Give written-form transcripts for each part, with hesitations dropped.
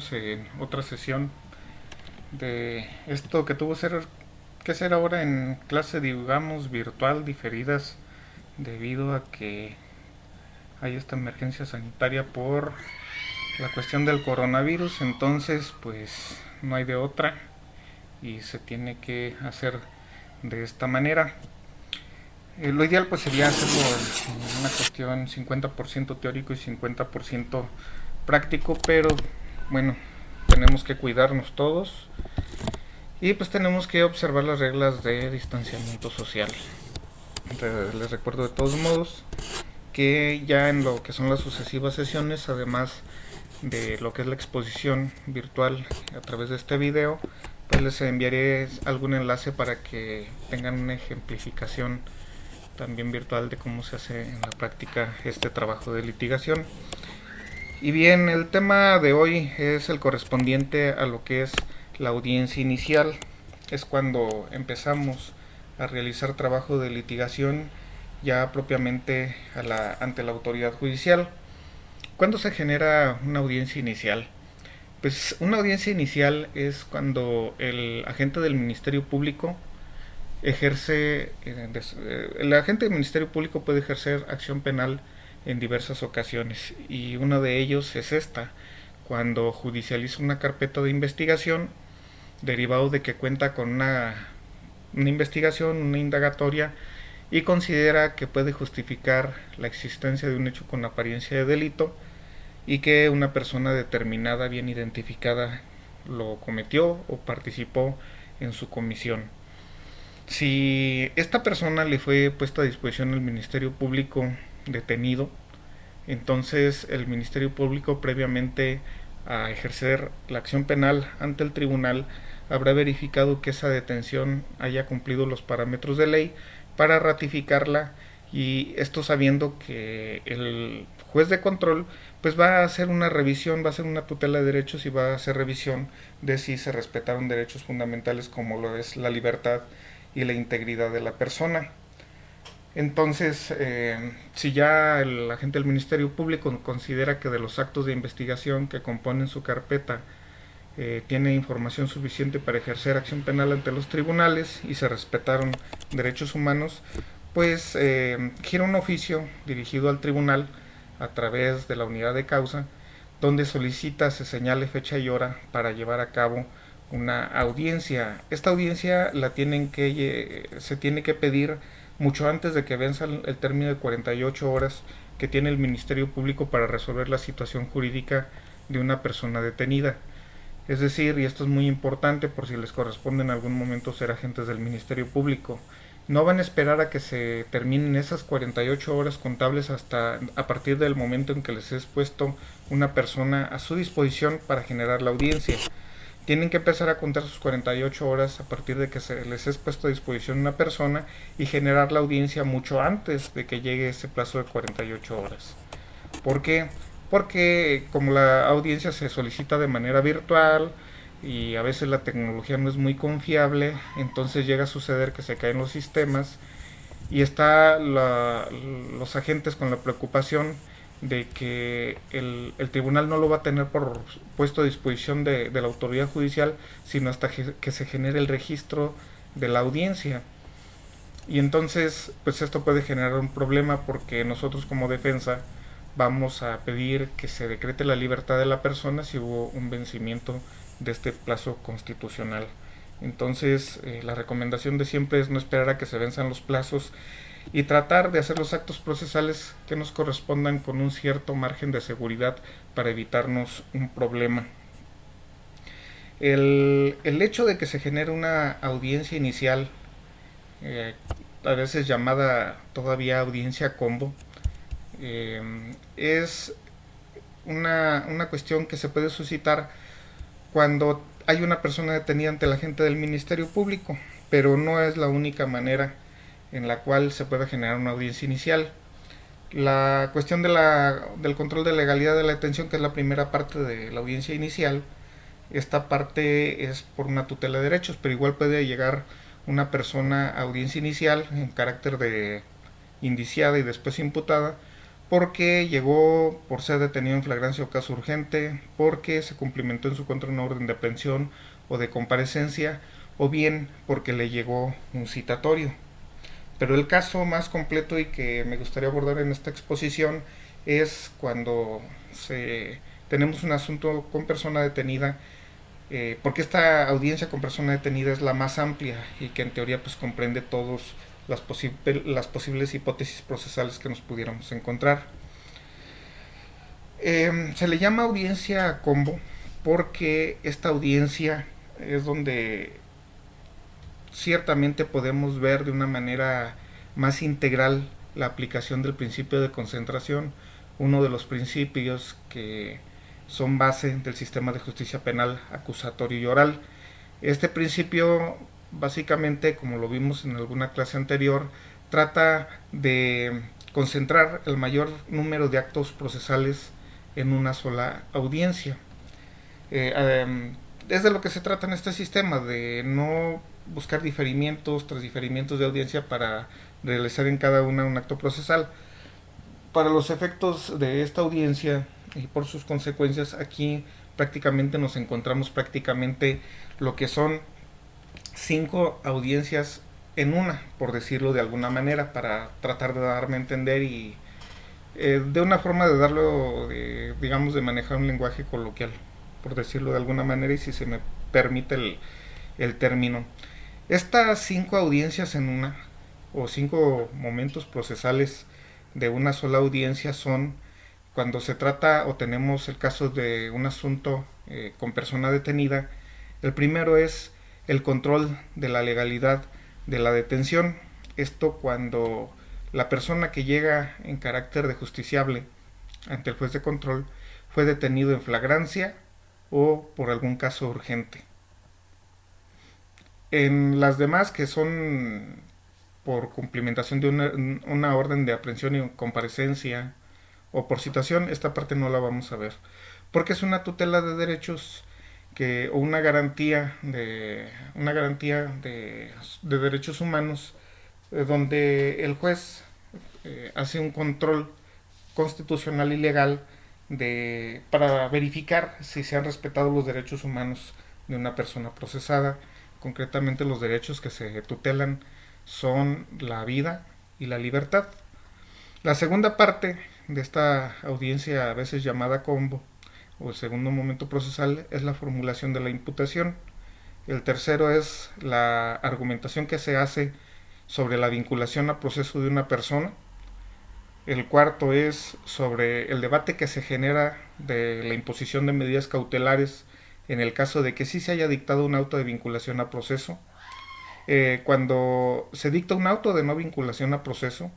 estamos en otra sesión de esto que tuvo que ser ahora en clase, digamos, virtual, diferidas, debido a que hay esta emergencia sanitaria por la cuestión del coronavirus. Entonces, pues no hay de otra y se tiene que hacer de esta manera. Lo ideal pues sería hacerlo en una cuestión 50% teórico y 50% práctico, pero bueno, tenemos que cuidarnos todos y pues tenemos que observar las reglas de distanciamiento social. Les recuerdo de todos modos que ya en lo que son las sucesivas sesiones, además de lo que es la exposición virtual a través de este video, pues les enviaré algún enlace para que tengan una ejemplificación también virtual de cómo se hace en la práctica este trabajo de litigación. Y bien, el tema de hoy es el correspondiente a lo que es la audiencia inicial. Es cuando empezamos a realizar trabajo de litigación ya propiamente ante la autoridad judicial. ¿Cuándo se genera una audiencia inicial? Pues una audiencia inicial es cuando el agente del Ministerio Público el agente del Ministerio Público puede ejercer acción penal en diversas ocasiones, y una de ellos es esta: cuando judicializa una carpeta de investigación derivado de que cuenta con una investigación, una indagatoria, y considera que puede justificar la existencia de un hecho con apariencia de delito y que una persona determinada, bien identificada, lo cometió o participó en su comisión. Si esta persona le fue puesta a disposición al Ministerio Público detenido, entonces el Ministerio Público, previamente a ejercer la acción penal ante el tribunal, habrá verificado que esa detención haya cumplido los parámetros de ley para ratificarla, y esto sabiendo que el juez de control pues va a hacer una revisión, va a hacer una tutela de derechos y va a hacer revisión de si se respetaron derechos fundamentales como lo es la libertad y la integridad de la persona. Entonces, si ya el agente del Ministerio Público considera que de los actos de investigación que componen su carpeta tiene información suficiente para ejercer acción penal ante los tribunales y se respetaron derechos humanos, pues gira un oficio dirigido al tribunal a través de la unidad de causa, donde solicita se señale fecha y hora para llevar a cabo una audiencia. Esta audiencia se tiene que pedir mucho antes de que venza el término de 48 horas que tiene el Ministerio Público para resolver la situación jurídica de una persona detenida. Es decir, y esto es muy importante por si les corresponde en algún momento ser agentes del Ministerio Público, no van a esperar a que se terminen esas 48 horas contables hasta a partir del momento en que les es puesto una persona a su disposición para generar la audiencia. Tienen que empezar a contar sus 48 horas a partir de que se les es puesto a disposición una persona y generar la audiencia mucho antes de que llegue ese plazo de 48 horas. ¿Por qué? Porque como la audiencia se solicita de manera virtual y a veces la tecnología no es muy confiable, entonces llega a suceder que se caen los sistemas y los agentes con la preocupación de que el tribunal no lo va a tener por puesto a disposición de la autoridad judicial, sino hasta que se genere el registro de la audiencia. Y entonces, pues esto puede generar un problema porque nosotros como defensa vamos a pedir que se decrete la libertad de la persona si hubo un vencimiento de este plazo constitucional. Entonces, la recomendación de siempre es no esperar a que se venzan los plazos y tratar de hacer los actos procesales que nos correspondan con un cierto margen de seguridad para evitarnos un problema. El hecho de que se genere una audiencia inicial, a veces llamada todavía audiencia combo, es una cuestión que se puede suscitar cuando hay una persona detenida ante la agente del Ministerio Público, pero no es la única manera en la cual se puede generar una audiencia inicial. La cuestión del control de legalidad de la detención, que es la primera parte de la audiencia inicial, esta parte es por una tutela de derechos, pero igual puede llegar una persona a audiencia inicial en carácter de indiciada y después imputada porque llegó por ser detenido en flagrancia o caso urgente, porque se cumplimentó en su contra una orden de aprehensión o de comparecencia, o bien porque le llegó un citatorio. Pero el caso más completo y que me gustaría abordar en esta exposición es cuando tenemos un asunto con persona detenida, porque esta audiencia con persona detenida es la más amplia y que en teoría pues comprende todas las posibles hipótesis procesales que nos pudiéramos encontrar. Se le llama audiencia combo porque esta audiencia es donde ciertamente podemos ver de una manera más integral la aplicación del principio de concentración, uno de los principios que son base del sistema de justicia penal acusatorio y oral. Este principio, básicamente, como lo vimos en alguna clase anterior, trata de concentrar el mayor número de actos procesales en una sola audiencia. Es de lo que se trata en este sistema, de no buscar diferimientos tras diferimientos de audiencia para realizar en cada una un acto procesal. Para los efectos de esta audiencia y por sus consecuencias, aquí prácticamente nos encontramos prácticamente lo que son 5 audiencias en una, por decirlo de alguna manera, para tratar de darme a entender y de una forma de darlo, digamos, de manejar un lenguaje coloquial, por decirlo de alguna manera, y si se me permite el término. Estas 5 audiencias en una, o 5 momentos procesales de una sola audiencia son cuando se trata o tenemos el caso de un asunto con persona detenida. El primero es el control de la legalidad de la detención. Esto cuando la persona que llega en carácter de justiciable ante el juez de control fue detenido en flagrancia o por algún caso urgente. En las demás, que son por cumplimentación de una orden de aprehensión y comparecencia o por citación, esta parte no la vamos a ver, porque es una tutela de derechos o una garantía de derechos humanos, donde el juez hace un control constitucional y legal para verificar si se han respetado los derechos humanos de una persona procesada. Concretamente, los derechos que se tutelan son la vida y la libertad. La segunda parte de esta audiencia, a veces llamada combo, o el segundo momento procesal, es la formulación de la imputación. El tercero es la argumentación que se hace sobre la vinculación a proceso de una persona. El cuarto es sobre el debate que se genera de la imposición de medidas cautelares en el caso de que sí se haya dictado un auto de vinculación a proceso. Cuando se dicta un auto de no vinculación a proceso,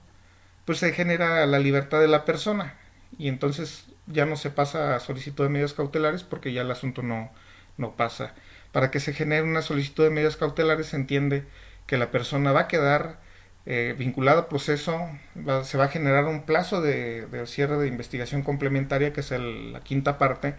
pues se genera la libertad de la persona y entonces ya no se pasa a solicitud de medidas cautelares porque ya el asunto no pasa. Para que se genere una solicitud de medidas cautelares se entiende que la persona va a quedar vinculada a proceso, se va a generar un plazo de cierre de investigación complementaria, que es la quinta parte,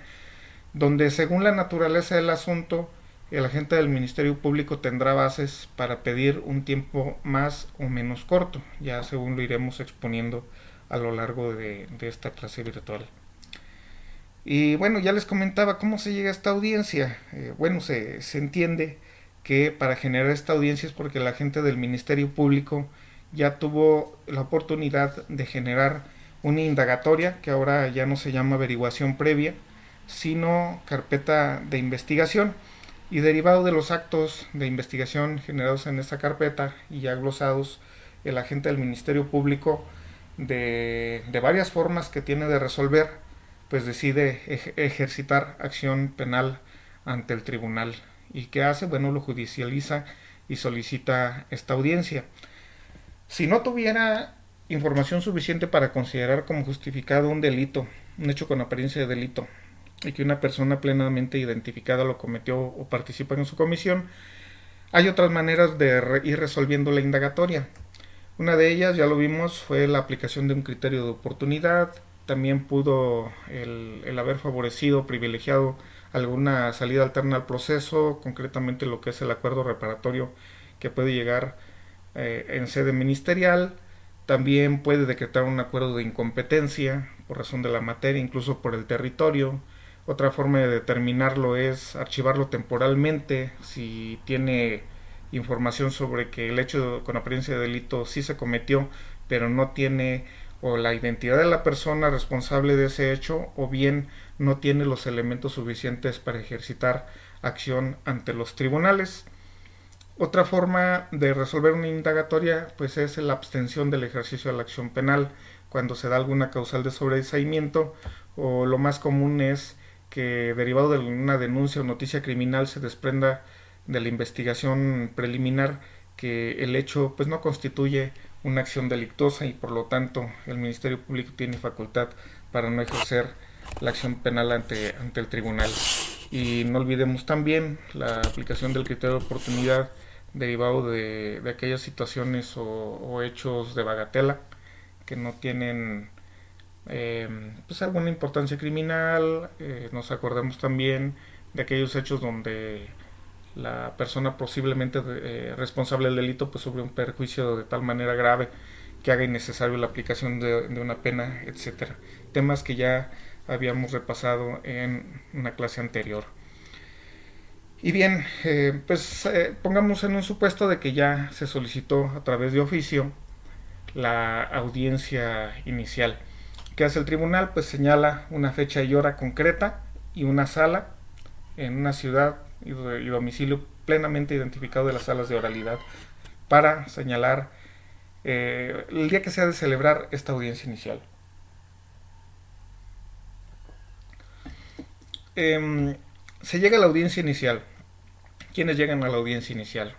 donde según la naturaleza del asunto, el agente del Ministerio Público tendrá bases para pedir un tiempo más o menos corto, ya según lo iremos exponiendo a lo largo de esta clase virtual. Y bueno, ya les comentaba cómo se llega a esta audiencia. Bueno, se entiende que para generar esta audiencia es porque el agente del Ministerio Público ya tuvo la oportunidad de generar una indagatoria, que ahora ya no se llama averiguación previa, sino carpeta de investigación, y derivado de los actos de investigación generados en esta carpeta y ya glosados, el agente del Ministerio Público, de varias formas que tiene de resolver, pues decide ejercitar acción penal ante el tribunal. ¿Y qué hace? Bueno, lo judicializa y solicita esta audiencia. Si no tuviera información suficiente para considerar como justificado un delito, un hecho con apariencia de delito, y que una persona plenamente identificada lo cometió o participa en su comisión, hay otras maneras de ir resolviendo la indagatoria. Una de ellas, ya lo vimos, fue la aplicación de un criterio de oportunidad. También pudo el haber favorecido, privilegiado alguna salida alterna al proceso, concretamente lo que es el acuerdo reparatorio que puede llegar en sede ministerial. También puede decretar un acuerdo de incompetencia por razón de la materia, incluso por el territorio. Otra forma de determinarlo es archivarlo temporalmente si tiene información sobre que el hecho con apariencia de delito sí se cometió, pero no tiene o la identidad de la persona responsable de ese hecho, o bien no tiene los elementos suficientes para ejercitar acción ante los tribunales. Otra forma de resolver una indagatoria pues es la abstención del ejercicio de la acción penal cuando se da alguna causal de sobreseimiento, o lo más común es que derivado de una denuncia o noticia criminal se desprenda de la investigación preliminar que el hecho pues no constituye una acción delictuosa y por lo tanto el Ministerio Público tiene facultad para no ejercer la acción penal ante el tribunal. Y no olvidemos también la aplicación del criterio de oportunidad derivado de aquellas situaciones o hechos de bagatela que no tienen pues alguna importancia criminal. Nos acordamos también de aquellos hechos donde la persona posiblemente responsable del delito pues sufre un perjuicio de tal manera grave que haga innecesario la aplicación de una pena, etcétera. Temas que ya habíamos repasado en una clase anterior. Y bien, pongamos en un supuesto de que ya se solicitó a través de oficio la audiencia inicial. ¿Qué hace el tribunal? Pues señala una fecha y hora concreta y una sala en una ciudad y domicilio plenamente identificado de las salas de oralidad para señalar el día que se ha de celebrar esta audiencia inicial. Se llega a la audiencia inicial. ¿Quiénes llegan a la audiencia inicial?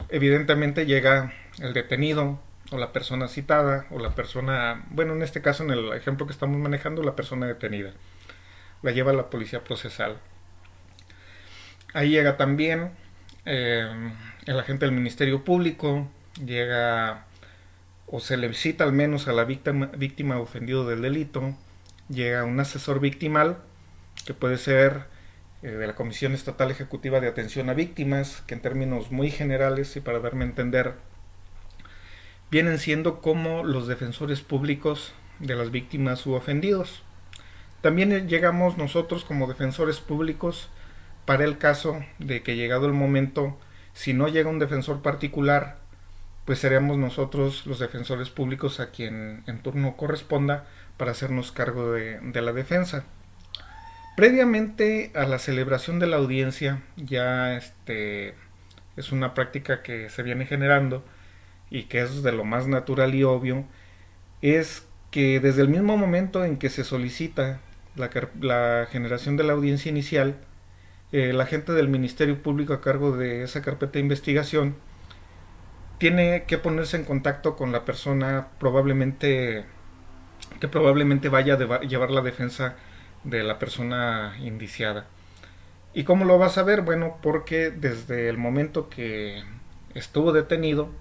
Evidentemente llega el detenido o la persona citada o la persona, bueno, en este caso en el ejemplo que estamos manejando, la persona detenida. La lleva la policía procesal. Ahí llega también el agente del Ministerio Público, llega o se le cita al menos a la víctima ofendido del delito, llega un asesor victimal que puede ser de la Comisión Estatal Ejecutiva de Atención a Víctimas, que en términos muy generales y para darme a entender, vienen siendo como los defensores públicos de las víctimas u ofendidos. También llegamos nosotros como defensores públicos para el caso de que llegado el momento, si no llega un defensor particular, pues seremos nosotros los defensores públicos a quien en turno corresponda para hacernos cargo de la defensa. Previamente a la celebración de la audiencia, ya es una práctica que se viene generando y que es de lo más natural y obvio, es que desde el mismo momento en que se solicita la generación de la audiencia inicial, el agente del Ministerio Público a cargo de esa carpeta de investigación tiene que ponerse en contacto con la persona que probablemente vaya a llevar la defensa de la persona indiciada. ¿Y cómo lo vas a ver? Bueno, porque desde el momento que estuvo detenido,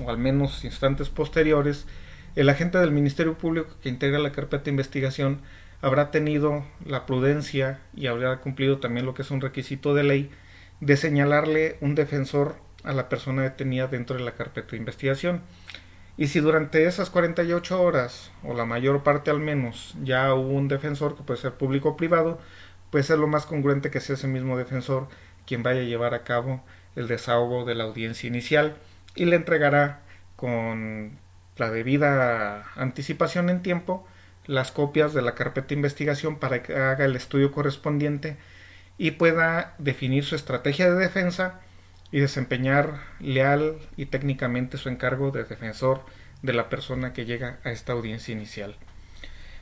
o al menos instantes posteriores, el agente del Ministerio Público que integra la carpeta de investigación habrá tenido la prudencia y habrá cumplido también lo que es un requisito de ley de señalarle un defensor a la persona detenida dentro de la carpeta de investigación. Y si durante esas 48 horas, o la mayor parte al menos, ya hubo un defensor, que puede ser público o privado, pues es lo más congruente que sea ese mismo defensor quien vaya a llevar a cabo el desahogo de la audiencia inicial y le entregará con la debida anticipación en tiempo las copias de la carpeta de investigación para que haga el estudio correspondiente y pueda definir su estrategia de defensa y desempeñar leal y técnicamente su encargo de defensor de la persona que llega a esta audiencia inicial.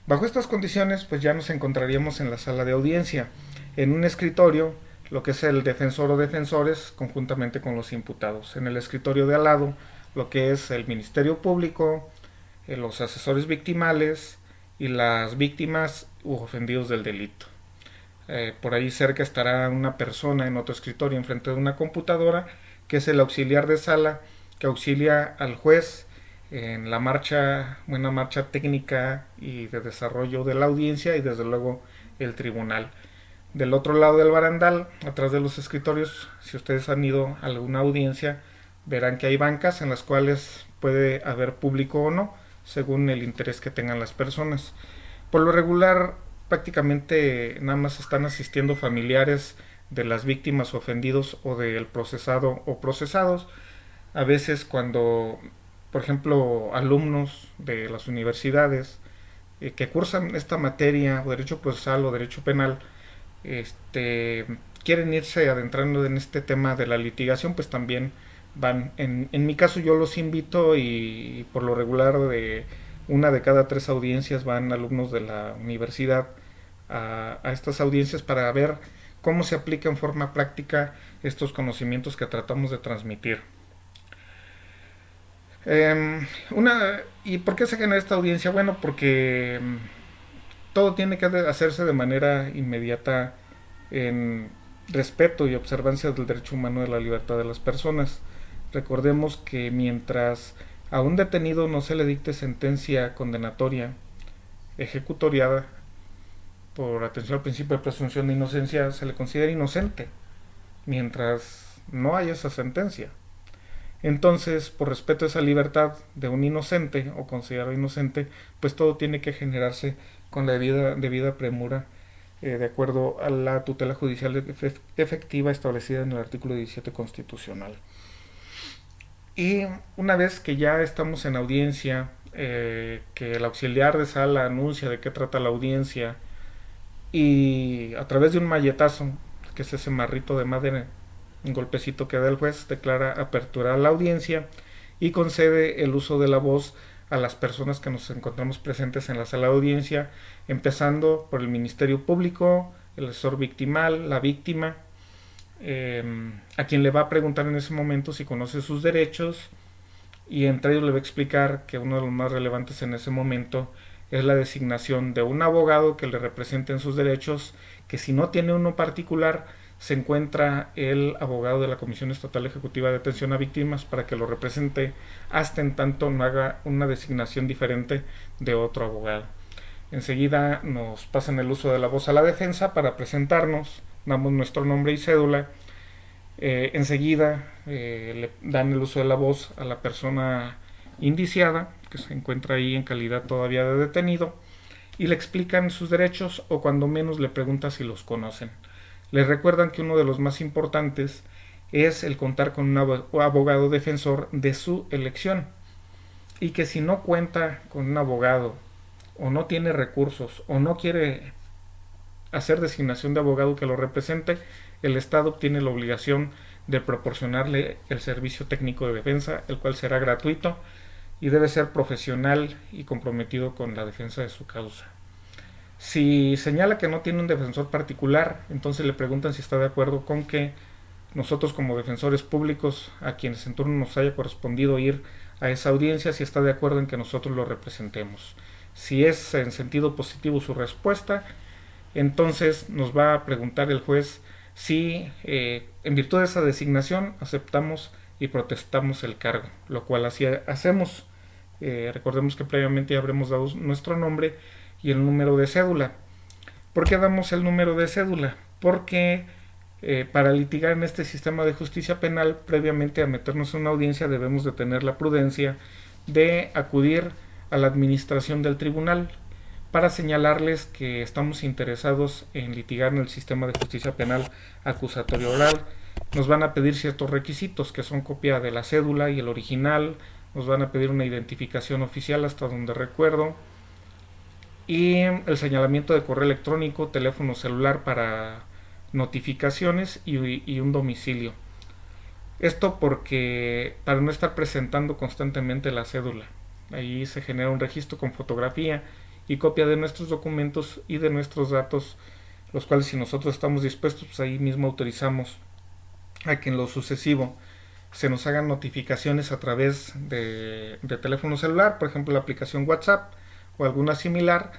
Bajo estas condiciones, pues ya nos encontraríamos en la sala de audiencia, en un escritorio, lo que es el defensor o defensores, conjuntamente con los imputados. En el escritorio de al lado, lo que es el Ministerio Público, los asesores victimales y las víctimas u ofendidos del delito. Por ahí cerca estará una persona en otro escritorio enfrente de una computadora, que es el auxiliar de sala, que auxilia al juez en la buena marcha técnica y de desarrollo de la audiencia, y desde luego el tribunal. Del otro lado del barandal, atrás de los escritorios, si ustedes han ido a alguna audiencia, verán que hay bancas en las cuales puede haber público o no, según el interés que tengan las personas. Por lo regular, prácticamente nada más están asistiendo familiares de las víctimas ofendidos o del procesado o procesados. A veces cuando, por ejemplo, alumnos de las universidades que cursan esta materia, o derecho procesal o derecho penal, este, quieren irse adentrando en este tema de la litigación, pues también van. En mi caso yo los invito y por lo regular de una de cada 3 audiencias van alumnos de la universidad a estas audiencias para ver cómo se aplica en forma práctica estos conocimientos que tratamos de transmitir. ¿Y por qué se genera esta audiencia? Bueno, porque todo tiene que hacerse de manera inmediata en respeto y observancia del derecho humano de la libertad de las personas. Recordemos que mientras a un detenido no se le dicte sentencia condenatoria ejecutoriada por atención al principio de presunción de inocencia, se le considera inocente mientras no haya esa sentencia. Entonces, por respeto a esa libertad de un inocente o considerado inocente, pues todo tiene que generarse con la debida premura, de acuerdo a la tutela judicial efectiva establecida en el artículo 17 constitucional. Y una vez que ya estamos en audiencia, que el auxiliar de sala anuncia de qué trata la audiencia y a través de un malletazo, que es ese marrito de madera, un golpecito que da el juez, declara apertura a la audiencia y concede el uso de la voz a las personas que nos encontramos presentes en la sala de audiencia, empezando por el Ministerio Público, el asesor victimal, la víctima, a quien le va a preguntar en ese momento si conoce sus derechos, y entre ellos le va a explicar que uno de los más relevantes en ese momento es la designación de un abogado que le represente en sus derechos, que si no tiene uno particular, se encuentra el abogado de la Comisión Estatal Ejecutiva de Atención a Víctimas para que lo represente hasta en tanto no haga una designación diferente de otro abogado. Enseguida nos pasan el uso de la voz a la defensa para presentarnos, damos nuestro nombre y cédula. Enseguida le dan el uso de la voz a la persona indiciada, que se encuentra ahí en calidad todavía de detenido, y le explican sus derechos o cuando menos le preguntan si los conocen. Les recuerdan que uno de los más importantes es el contar con un abogado defensor de su elección y que si no cuenta con un abogado o no tiene recursos o no quiere hacer designación de abogado que lo represente, el Estado tiene la obligación de proporcionarle el servicio técnico de defensa, el cual será gratuito y debe ser profesional y comprometido con la defensa de su causa. Si señala que no tiene un defensor particular, entonces le preguntan si está de acuerdo con que nosotros como defensores públicos, a quienes en turno nos haya correspondido ir a esa audiencia, si está de acuerdo en que nosotros lo representemos. Si es en sentido positivo su respuesta, entonces nos va a preguntar el juez si en virtud de esa designación aceptamos y protestamos el cargo, lo cual así hacemos. Recordemos que previamente ya habremos dado nuestro nombre y el número de cédula. ¿Por qué damos el número de cédula? Porque para litigar en este sistema de justicia penal, previamente a meternos en una audiencia debemos de tener la prudencia de acudir a la administración del tribunal para señalarles que estamos interesados en litigar en el sistema de justicia penal acusatorio oral. Nos van a pedir ciertos requisitos que son copia de la cédula y el original, nos van a pedir una identificación oficial hasta donde recuerdo, y el señalamiento de correo electrónico, teléfono celular para notificaciones y un domicilio. Esto porque para no estar presentando constantemente la cédula. Ahí se genera un registro con fotografía y copia de nuestros documentos y de nuestros datos, los cuales si nosotros estamos dispuestos, pues ahí mismo autorizamos a que en lo sucesivo se nos hagan notificaciones a través de teléfono celular, por ejemplo la aplicación WhatsApp o alguna similar,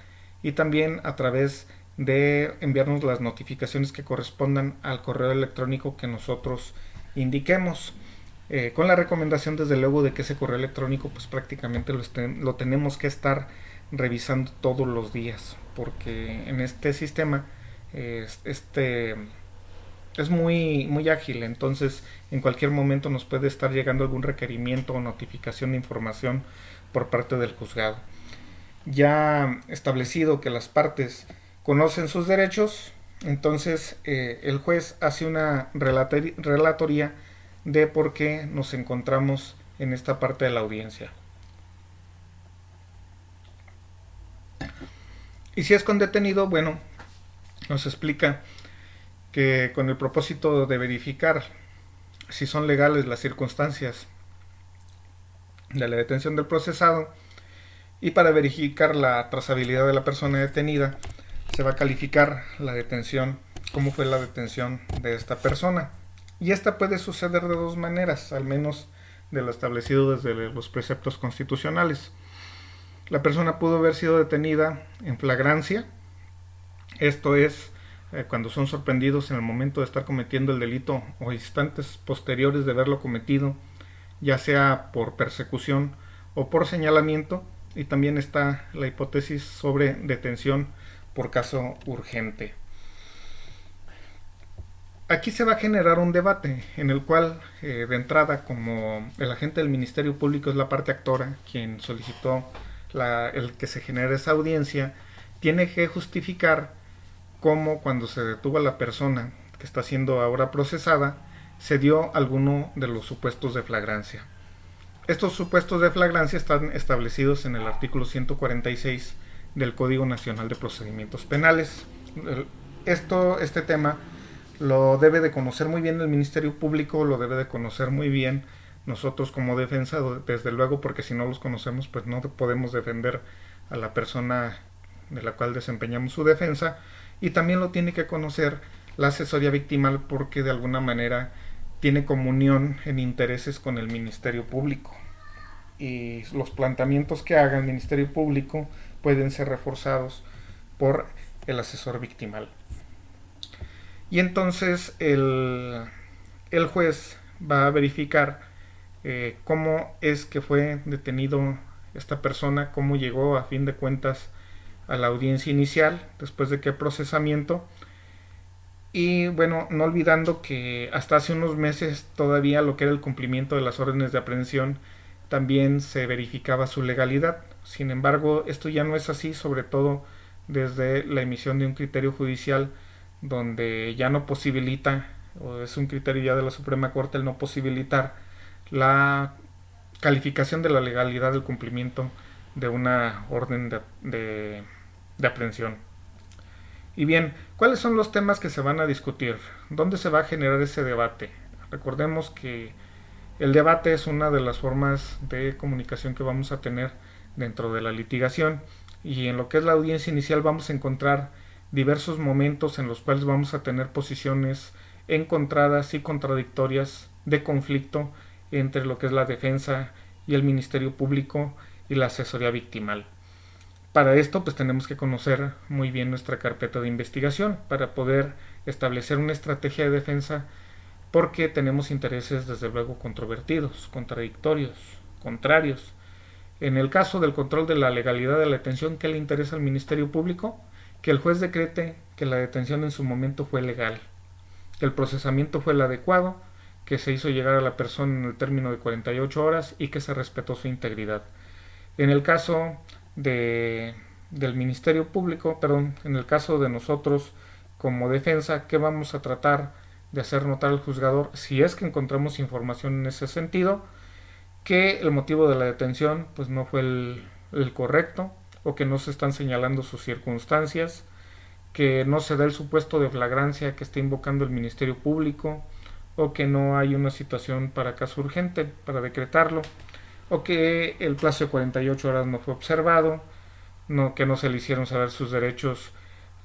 y también a través de enviarnos las notificaciones que correspondan al correo electrónico que nosotros indiquemos, con la recomendación desde luego de que ese correo electrónico pues prácticamente lo tenemos que estar revisando todos los días, porque en este sistema es muy ágil, entonces en cualquier momento nos puede estar llegando algún requerimiento o notificación de información por parte del juzgado. Ya establecido que las partes conocen sus derechos, entonces el juez hace una relatoría de por qué nos encontramos en esta parte de la audiencia. Y si es con detenido, bueno, nos explica que con el propósito de verificar si son legales las circunstancias de la detención del procesado y para verificar la trazabilidad de la persona detenida, se va a calificar la detención, cómo fue la detención de esta persona. Y esta puede suceder de dos maneras, al menos de lo establecido desde los preceptos constitucionales. La persona pudo haber sido detenida en flagrancia, esto es, cuando son sorprendidos en el momento de estar cometiendo el delito o instantes posteriores de haberlo cometido, ya sea por persecución o por señalamiento, y también está la hipótesis sobre detención por caso urgente. Aquí se va a generar un debate en el cual, de entrada, como el agente del Ministerio Público es la parte actora, quien solicitó el que se genere esa audiencia, tiene que justificar cómo cuando se detuvo a la persona que está siendo ahora procesada, se dio alguno de los supuestos de flagrancia. Estos supuestos de flagrancia están establecidos en el artículo 146 del Código Nacional de Procedimientos Penales. Este tema lo debe de conocer muy bien el Ministerio Público, lo debe de conocer muy bien nosotros como defensa, desde luego, porque si no los conocemos, pues no podemos defender a la persona de la cual desempeñamos su defensa, y también lo tiene que conocer la asesoría victimal, porque de alguna manera tiene comunión en intereses con el Ministerio Público, y los planteamientos que haga el Ministerio Público pueden ser reforzados por el asesor victimal. Y entonces el juez va a verificar cómo es que fue detenido esta persona, cómo llegó a fin de cuentas a la audiencia inicial, después de qué procesamiento. Y bueno, no olvidando que hasta hace unos meses todavía lo que era el cumplimiento de las órdenes de aprehensión también se verificaba su legalidad. Sin embargo, esto ya no es así, sobre todo desde la emisión de un criterio judicial donde ya no posibilita, o es un criterio ya de la Suprema Corte, el no posibilitar la calificación de la legalidad del cumplimiento de una orden de aprehensión. Y bien, ¿cuáles son los temas que se van a discutir? ¿Dónde se va a generar ese debate? Recordemos que el debate es una de las formas de comunicación que vamos a tener dentro de la litigación, y en lo que es la audiencia inicial vamos a encontrar diversos momentos en los cuales vamos a tener posiciones encontradas y contradictorias de conflicto entre lo que es la defensa y el Ministerio Público y la asesoría victimal. Para esto pues tenemos que conocer muy bien nuestra carpeta de investigación para poder establecer una estrategia de defensa, porque tenemos intereses desde luego controvertidos, contradictorios, contrarios. En el caso del control de la legalidad de la detención, ¿qué le interesa al Ministerio Público? Que el juez decrete que la detención en su momento fue legal, que el procesamiento fue el adecuado, que se hizo llegar a la persona en el término de 48 horas y que se respetó su integridad. En el caso del Ministerio Público, en el caso de nosotros como defensa, ¿qué vamos a tratar de hacer notar al juzgador si es que encontramos información en ese sentido? Que el motivo de la detención pues no fue el correcto, o que no se están señalando sus circunstancias, que no se da el supuesto de flagrancia que está invocando el Ministerio Público, o que no hay una situación para caso urgente para decretarlo, o que el plazo de 48 horas no fue observado, que no se le hicieron saber sus derechos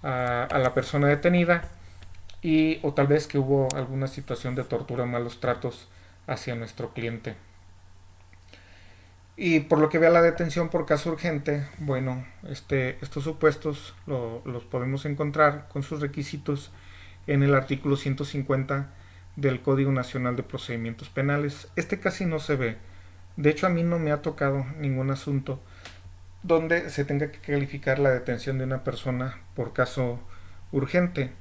a la persona detenida, o tal vez que hubo alguna situación de tortura o malos tratos hacia nuestro cliente. Y por lo que vea la detención por caso urgente, bueno, estos supuestos los podemos encontrar con sus requisitos en el artículo 150 del Código Nacional de Procedimientos Penales. Casi no se ve. De hecho, a mí no me ha tocado ningún asunto donde se tenga que calificar la detención de una persona por caso urgente.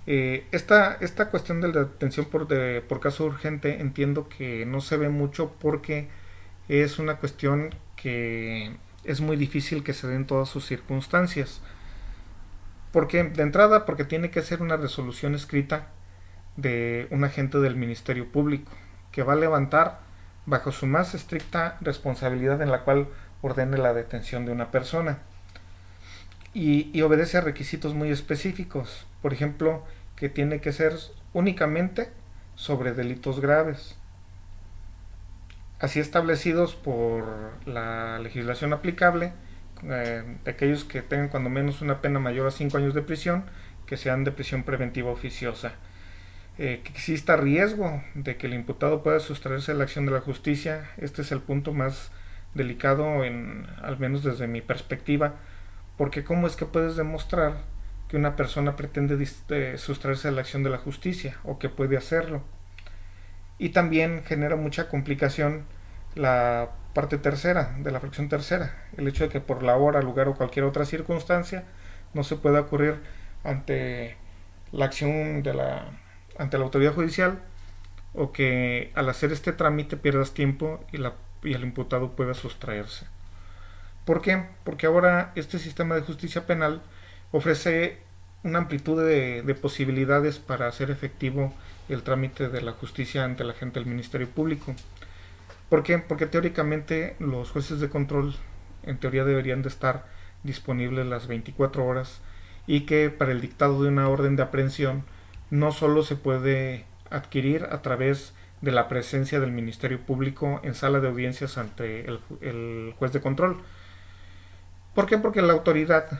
Esta cuestión de la detención por caso urgente entiendo que no se ve mucho porque es una cuestión que es muy difícil que se den todas sus circunstancias. Porque de entrada, porque tiene que ser una resolución escrita de un agente del Ministerio Público que va a levantar bajo su más estricta responsabilidad en la cual ordene la detención de una persona y obedece a requisitos muy específicos. Por ejemplo, que tiene que ser únicamente sobre delitos graves, así establecidos por la legislación aplicable, de aquellos que tengan cuando menos una pena mayor a 5 años de prisión, que sean de prisión preventiva oficiosa. Que exista riesgo de que el imputado pueda sustraerse de la acción de la justicia. Este es el punto más delicado, al menos desde mi perspectiva, porque ¿cómo es que puedes demostrar que una persona pretende sustraerse de la acción de la justicia o que puede hacerlo? Y también genera mucha complicación la parte tercera de la fracción tercera, el hecho de que por la hora, lugar o cualquier otra circunstancia no se pueda ocurrir ante la acción ante la autoridad judicial, o que al hacer este trámite pierdas tiempo y el imputado pueda sustraerse. ¿Por qué? Porque ahora este sistema de justicia penal ofrece una amplitud de posibilidades para hacer efectivo el trámite de la justicia ante la gente del Ministerio Público. ¿Por qué? Porque teóricamente los jueces de control en teoría deberían de estar disponibles las 24 horas y que para el dictado de una orden de aprehensión no solo se puede adquirir a través de la presencia del Ministerio Público en sala de audiencias ante el juez de control. ¿Por qué? Porque la autoridad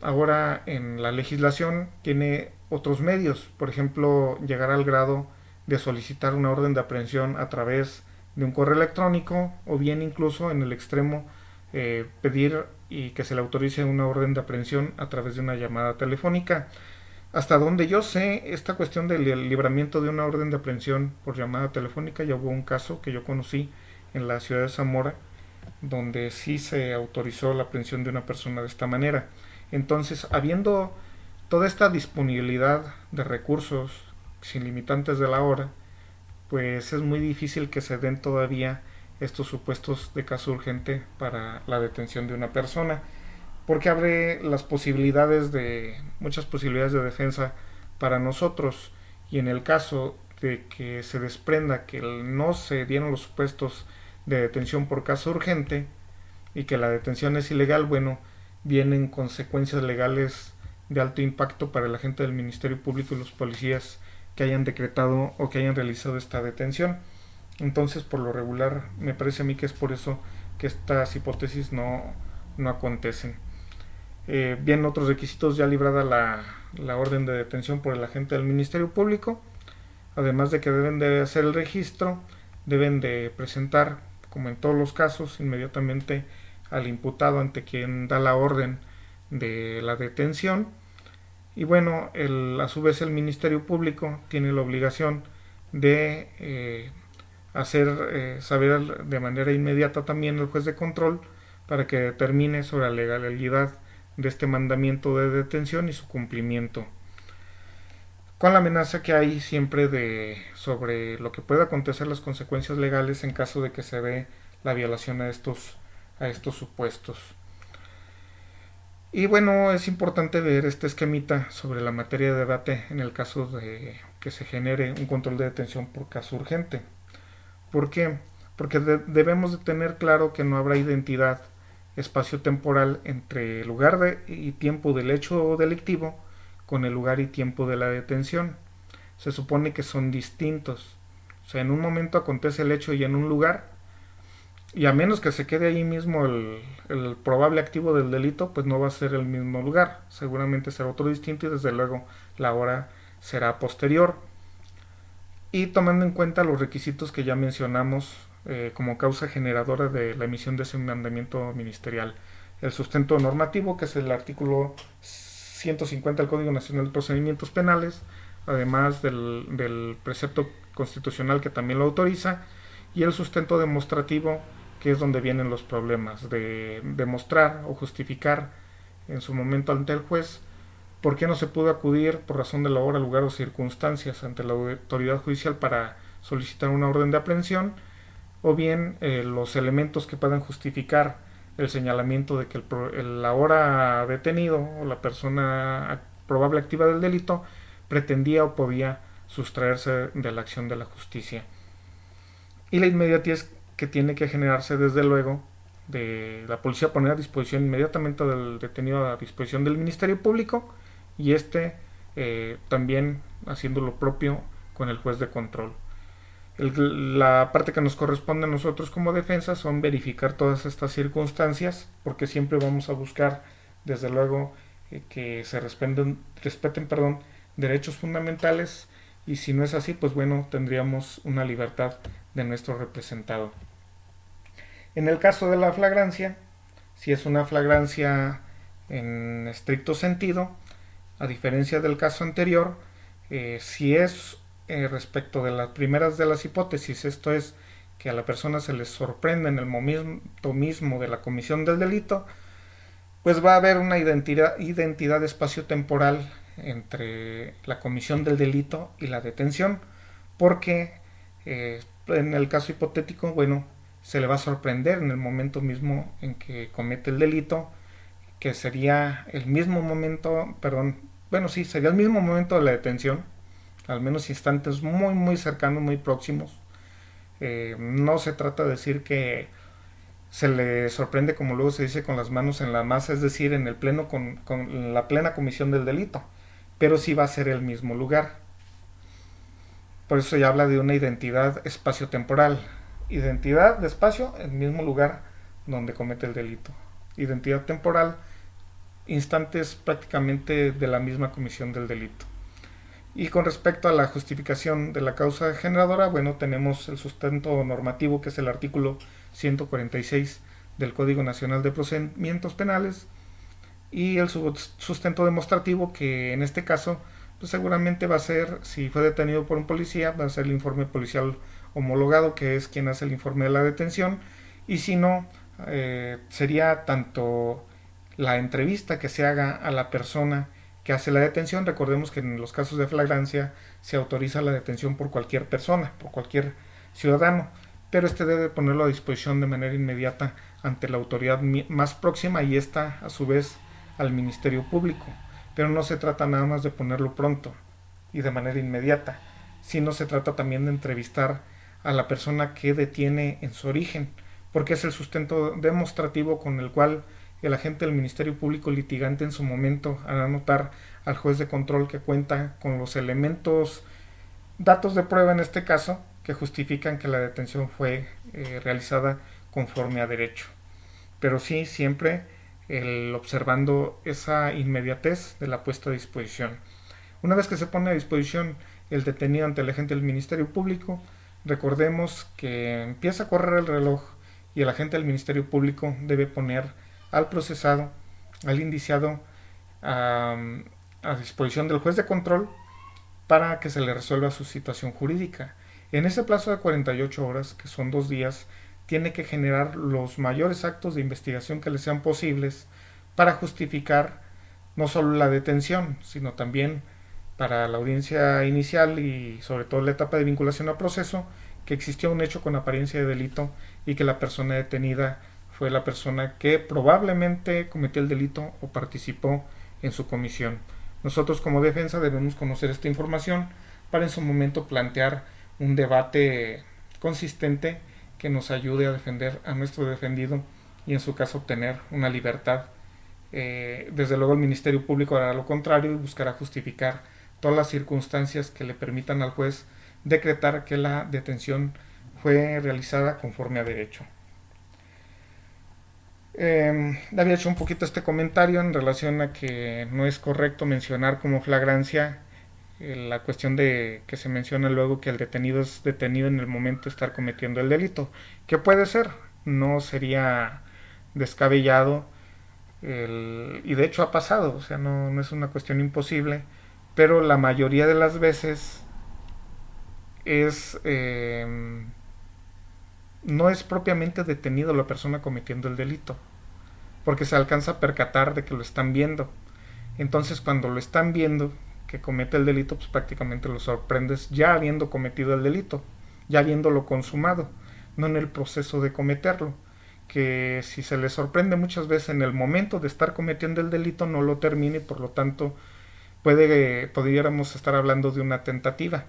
ahora en la legislación tiene otros medios, por ejemplo, llegar al grado de solicitar una orden de aprehensión a través de un correo electrónico, o bien incluso en el extremo pedir y que se le autorice una orden de aprehensión a través de una llamada telefónica. Hasta donde yo sé, esta cuestión del libramiento de una orden de aprehensión por llamada telefónica, ya hubo un caso que yo conocí en la ciudad de Zamora, donde sí se autorizó la aprehensión de una persona de esta manera. Entonces, habiendo toda esta disponibilidad de recursos sin limitantes de la hora, pues es muy difícil que se den todavía estos supuestos de caso urgente para la detención de una persona, porque abre muchas posibilidades de defensa para nosotros. Y en el caso de que se desprenda que no se dieron los supuestos de detención por caso urgente y que la detención es ilegal, bueno, vienen consecuencias legales de alto impacto para el agente del Ministerio Público y los policías que hayan decretado o que hayan realizado esta detención. Entonces, por lo regular, me parece a mí que es por eso que estas hipótesis no acontecen. Bien, otros requisitos: ya librada la orden de detención por el agente del Ministerio Público, además de que deben de hacer el registro, deben de presentar, como en todos los casos, inmediatamente al imputado ante quien da la orden de la detención. Y bueno, a su vez el Ministerio Público tiene la obligación de hacer saber de manera inmediata también al juez de control para que determine sobre la legalidad de este mandamiento de detención y su cumplimiento, con la amenaza que hay siempre sobre lo que pueda acontecer, las consecuencias legales en caso de que se dé la violación a estos supuestos. Y bueno, es importante ver este esquemita sobre la materia de debate en el caso de que se genere un control de detención por caso urgente. ¿Por qué? Porque debemos de tener claro que no habrá identidad espacio-temporal entre el lugar y tiempo del hecho delictivo con el lugar y tiempo de la detención. Se supone que son distintos. O sea, en un momento acontece el hecho y en un lugar, y a menos que se quede ahí mismo el probable activo del delito, pues no va a ser el mismo lugar. Seguramente será otro distinto y desde luego la hora será posterior. Y tomando en cuenta los requisitos que ya mencionamos como causa generadora de la emisión de ese mandamiento ministerial: el sustento normativo, que es el artículo 150 del Código Nacional de Procedimientos Penales, además del precepto constitucional que también lo autoriza, y el sustento demostrativo, que es donde vienen los problemas de demostrar o justificar en su momento ante el juez ¿Por qué no se pudo acudir por razón de la hora, lugar o circunstancias ante la autoridad judicial para solicitar una orden de aprehensión? O bien los elementos que puedan justificar el señalamiento de que el ahora detenido o la persona probable activa del delito pretendía o podía sustraerse de la acción de la justicia. Y la inmediatez que tiene que generarse desde luego de la policía poner a disposición inmediatamente del detenido a disposición del Ministerio Público y también haciendo lo propio con el juez de control. La parte que nos corresponde a nosotros como defensa son verificar todas estas circunstancias, porque siempre vamos a buscar, desde luego, que se respeten derechos fundamentales, y si no es así, pues bueno, tendríamos una libertad de nuestro representado. En el caso de la flagrancia, si es una flagrancia en estricto sentido, a diferencia del caso anterior, si es respecto de las primeras de las hipótesis, esto es, que a la persona se le sorprende en el momento mismo de la comisión del delito, pues va a haber una identidad espacio-temporal entre la comisión del delito y la detención, porque en el caso hipotético, bueno, se le va a sorprender en el momento mismo en que comete el delito, que sería el mismo momento, sería el mismo momento de la detención, al menos instantes muy cercanos, muy próximos. No se trata de decir que se le sorprende, como luego se dice, con las manos en la masa, es decir, en el pleno con la plena comisión del delito, pero sí va a ser el mismo lugar. Por eso se habla de una identidad espaciotemporal. Identidad de espacio, el mismo lugar donde comete el delito. Identidad temporal, instantes prácticamente de la misma comisión del delito. Y con respecto a la justificación de la causa generadora, bueno, tenemos el sustento normativo, que es el artículo 146 del Código Nacional de Procedimientos Penales, y el sustento demostrativo, que en este caso pues seguramente va a ser, si fue detenido por un policía, va a ser el informe policial homologado, que es quien hace el informe de la detención, y si no, sería tanto la entrevista que se haga a la persona que hace la detención. Recordemos que en los casos de flagrancia se autoriza la detención por cualquier persona, por cualquier ciudadano, pero debe ponerlo a disposición de manera inmediata ante la autoridad más próxima, y esta a su vez al Ministerio Público. Pero no se trata nada más de ponerlo pronto y de manera inmediata, sino se trata también de entrevistar a la persona que detiene en su origen, porque es el sustento demostrativo con el cual el agente del Ministerio Público litigante en su momento hará notar al juez de control que cuenta con los datos de prueba en este caso, que justifican que la detención fue realizada conforme a derecho. Pero sí, siempre observando esa inmediatez de la puesta a disposición. Una vez que se pone a disposición el detenido ante el agente del Ministerio Público, recordemos que empieza a correr el reloj y el agente del Ministerio Público debe poner al procesado, al indiciado, a disposición del juez de control para que se le resuelva su situación jurídica. En ese plazo de 48 horas, que son 2 días, tiene que generar los mayores actos de investigación que le sean posibles para justificar no solo la detención, sino también para la audiencia inicial y sobre todo la etapa de vinculación a proceso, que existió un hecho con apariencia de delito y que la persona detenida fue la persona que probablemente cometió el delito o participó en su comisión. Nosotros como defensa debemos conocer esta información para en su momento plantear un debate consistente que nos ayude a defender a nuestro defendido y en su caso obtener una libertad. Desde luego el Ministerio Público hará lo contrario y buscará justificar todas las circunstancias que le permitan al juez decretar que la detención fue realizada conforme a derecho. Había hecho un poquito este comentario en relación a que no es correcto mencionar como flagrancia la cuestión de que se menciona luego que el detenido es detenido en el momento de estar cometiendo el delito, que puede ser, no sería descabellado, y de hecho ha pasado, o sea, no es una cuestión imposible, pero la mayoría de las veces es no es propiamente detenido la persona cometiendo el delito, porque se alcanza a percatar de que lo están viendo. Entonces cuando lo están viendo que comete el delito, pues prácticamente lo sorprendes ya habiendo cometido el delito, ya habiéndolo consumado, no en el proceso de cometerlo. Que si se le sorprende muchas veces en el momento de estar cometiendo el delito, no lo termine y por lo tanto podríamos estar hablando de una tentativa,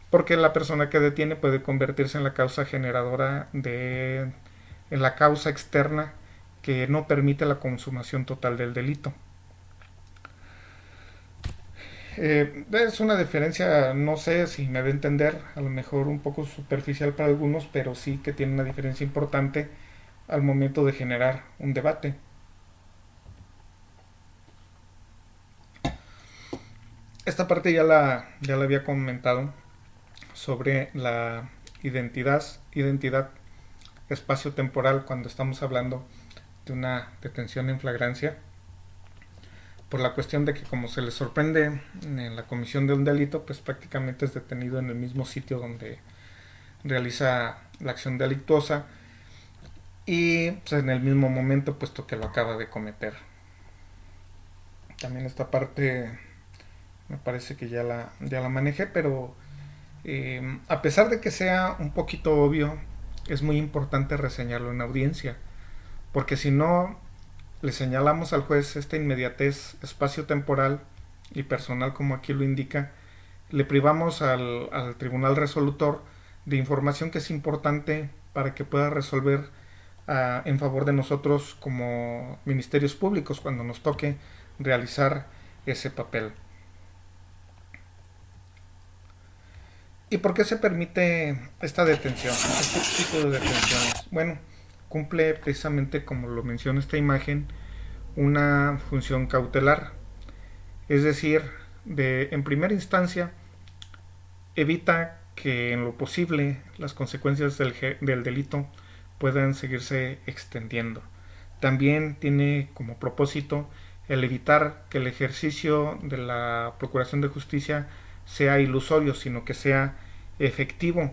porque la persona que detiene puede convertirse en la causa generadora en la causa externa que no permite la consumación total del delito. Es una diferencia, no sé si me da a entender, a lo mejor un poco superficial para algunos, pero sí que tiene una diferencia importante al momento de generar un debate. Esta parte ya la había comentado sobre la identidad espacio-temporal cuando estamos hablando de una detención en flagrancia, por la cuestión de que como se le sorprende en la comisión de un delito, pues prácticamente es detenido en el mismo sitio donde realiza la acción delictuosa y pues, en el mismo momento puesto que lo acaba de cometer. También esta parte me parece que ya la manejé, pero a pesar de que sea un poquito obvio, es muy importante reseñarlo en audiencia, porque si no le señalamos al juez esta inmediatez espacio-temporal y personal como aquí lo indica, le privamos al tribunal resolutor de información que es importante para que pueda resolver en favor de nosotros como ministerios públicos cuando nos toque realizar ese papel. ¿Y por qué se permite esta detención? Este tipo de detenciones. Bueno, cumple precisamente, como lo menciona esta imagen, una función cautelar. Es decir, en primera instancia, evita que en lo posible las consecuencias del delito puedan seguirse extendiendo. También tiene como propósito el evitar que el ejercicio de la Procuración de Justicia sea ilusorio, sino que sea efectivo.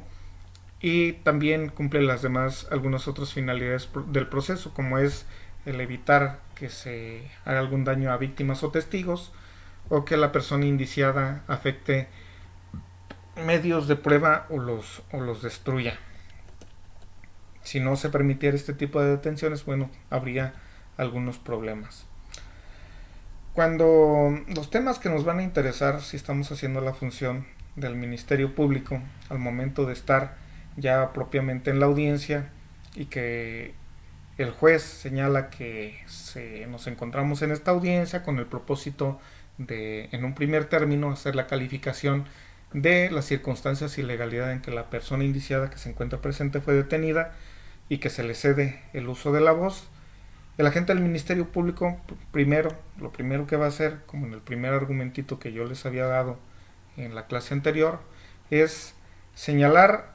Y también cumple algunas otras finalidades del proceso, como es el evitar que se haga algún daño a víctimas o testigos, o que la persona indiciada afecte medios de prueba o los destruya. Si no se permitiera este tipo de detenciones, bueno, habría algunos problemas. Cuando los temas que nos van a interesar, si estamos haciendo la función del Ministerio Público al momento de estar ya propiamente en la audiencia y que el juez señala que nos encontramos en esta audiencia con el propósito de, en un primer término, hacer la calificación de las circunstancias y legalidad en que la persona indiciada que se encuentra presente fue detenida y que se le cede el uso de la voz. El agente del Ministerio Público, lo primero que va a hacer, como en el primer argumentito que yo les había dado en la clase anterior, es señalar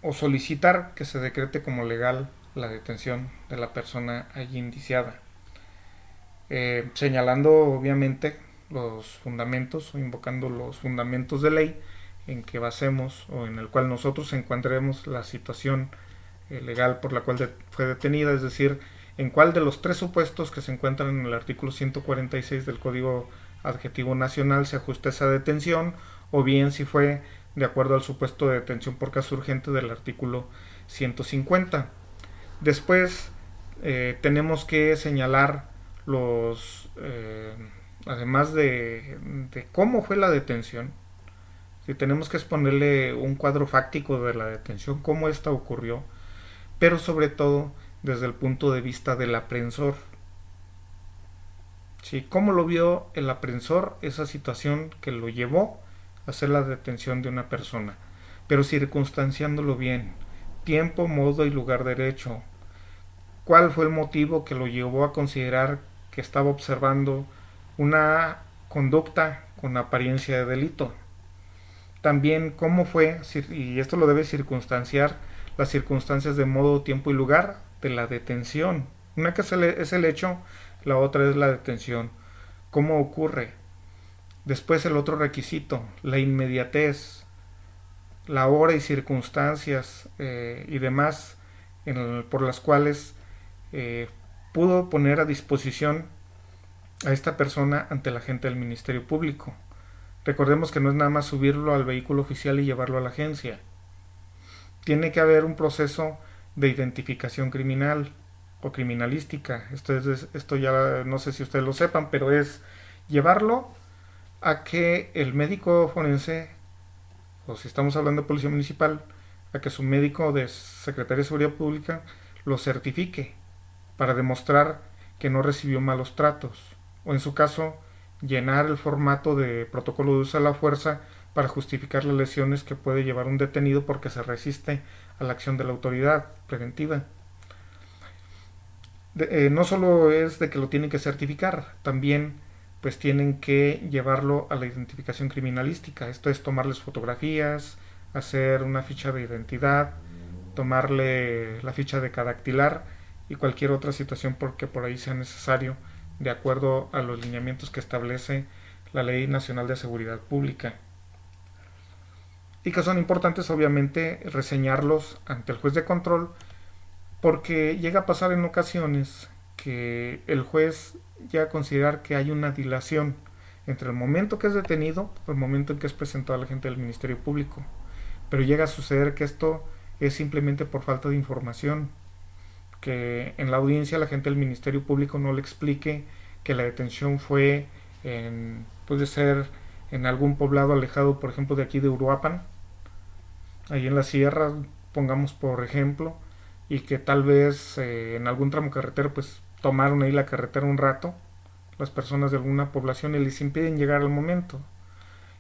o solicitar que se decrete como legal la detención de la persona allí indiciada, señalando obviamente los fundamentos o invocando los fundamentos de ley en que basemos o en el cual nosotros encontremos la situación legal por la cual fue detenida, es decir, en cuál de los tres supuestos que se encuentran en el artículo 146 del Código Adjetivo Nacional se ajusta esa detención, o bien si fue de acuerdo al supuesto de detención por caso urgente del artículo 150. Después tenemos que señalar además de cómo fue la detención, si tenemos que exponerle un cuadro fáctico de la detención, cómo esta ocurrió, pero sobre todo desde el punto de vista del aprensor. ¿Sí? ¿Cómo lo vio el aprensor esa situación que lo llevó a hacer la detención de una persona? Pero circunstanciándolo bien, tiempo, modo y lugar derecho. ¿Cuál fue el motivo que lo llevó a considerar que estaba observando una conducta con apariencia de delito? También cómo fue, y esto lo debe circunstanciar, las circunstancias de modo, tiempo y lugar de la detención. Una que es el hecho, la otra es la detención. ¿Cómo ocurre? Después el otro requisito, la inmediatez, la hora y circunstancias y demás por las cuales pudo poner a disposición a esta persona ante la agente del Ministerio Público. Recordemos que no es nada más subirlo al vehículo oficial y llevarlo a la agencia. Tiene que haber un proceso de identificación criminal o criminalística. Esto ya no sé si ustedes lo sepan, pero es llevarlo a que el médico forense, o si estamos hablando de policía municipal, a que su médico de Secretaría de Seguridad Pública lo certifique para demostrar que no recibió malos tratos, o en su caso llenar el formato de protocolo de uso de la fuerza para justificar las lesiones que puede llevar un detenido porque se resiste a la acción de la autoridad preventiva. No solo es de que lo tienen que certificar, también pues tienen que llevarlo a la identificación criminalística. Esto es tomarles fotografías, hacer una ficha de identidad, tomarle la ficha de cadactilar y cualquier otra situación porque por ahí sea necesario, de acuerdo a los lineamientos que establece la Ley Nacional de Seguridad Pública. Y que son importantes obviamente reseñarlos ante el juez de control, porque llega a pasar en ocasiones que el juez llega a considerar que hay una dilación entre el momento que es detenido y el momento en que es presentado al agente del Ministerio Público. Pero llega a suceder que esto es simplemente por falta de información, que en la audiencia la gente del Ministerio Público no le explique que la detención fue puede ser en algún poblado alejado, por ejemplo, de aquí de Uruapan, ahí en la sierra, pongamos por ejemplo, y que tal vez en algún tramo carretero pues tomaron ahí la carretera un rato las personas de alguna población y les impiden llegar al momento,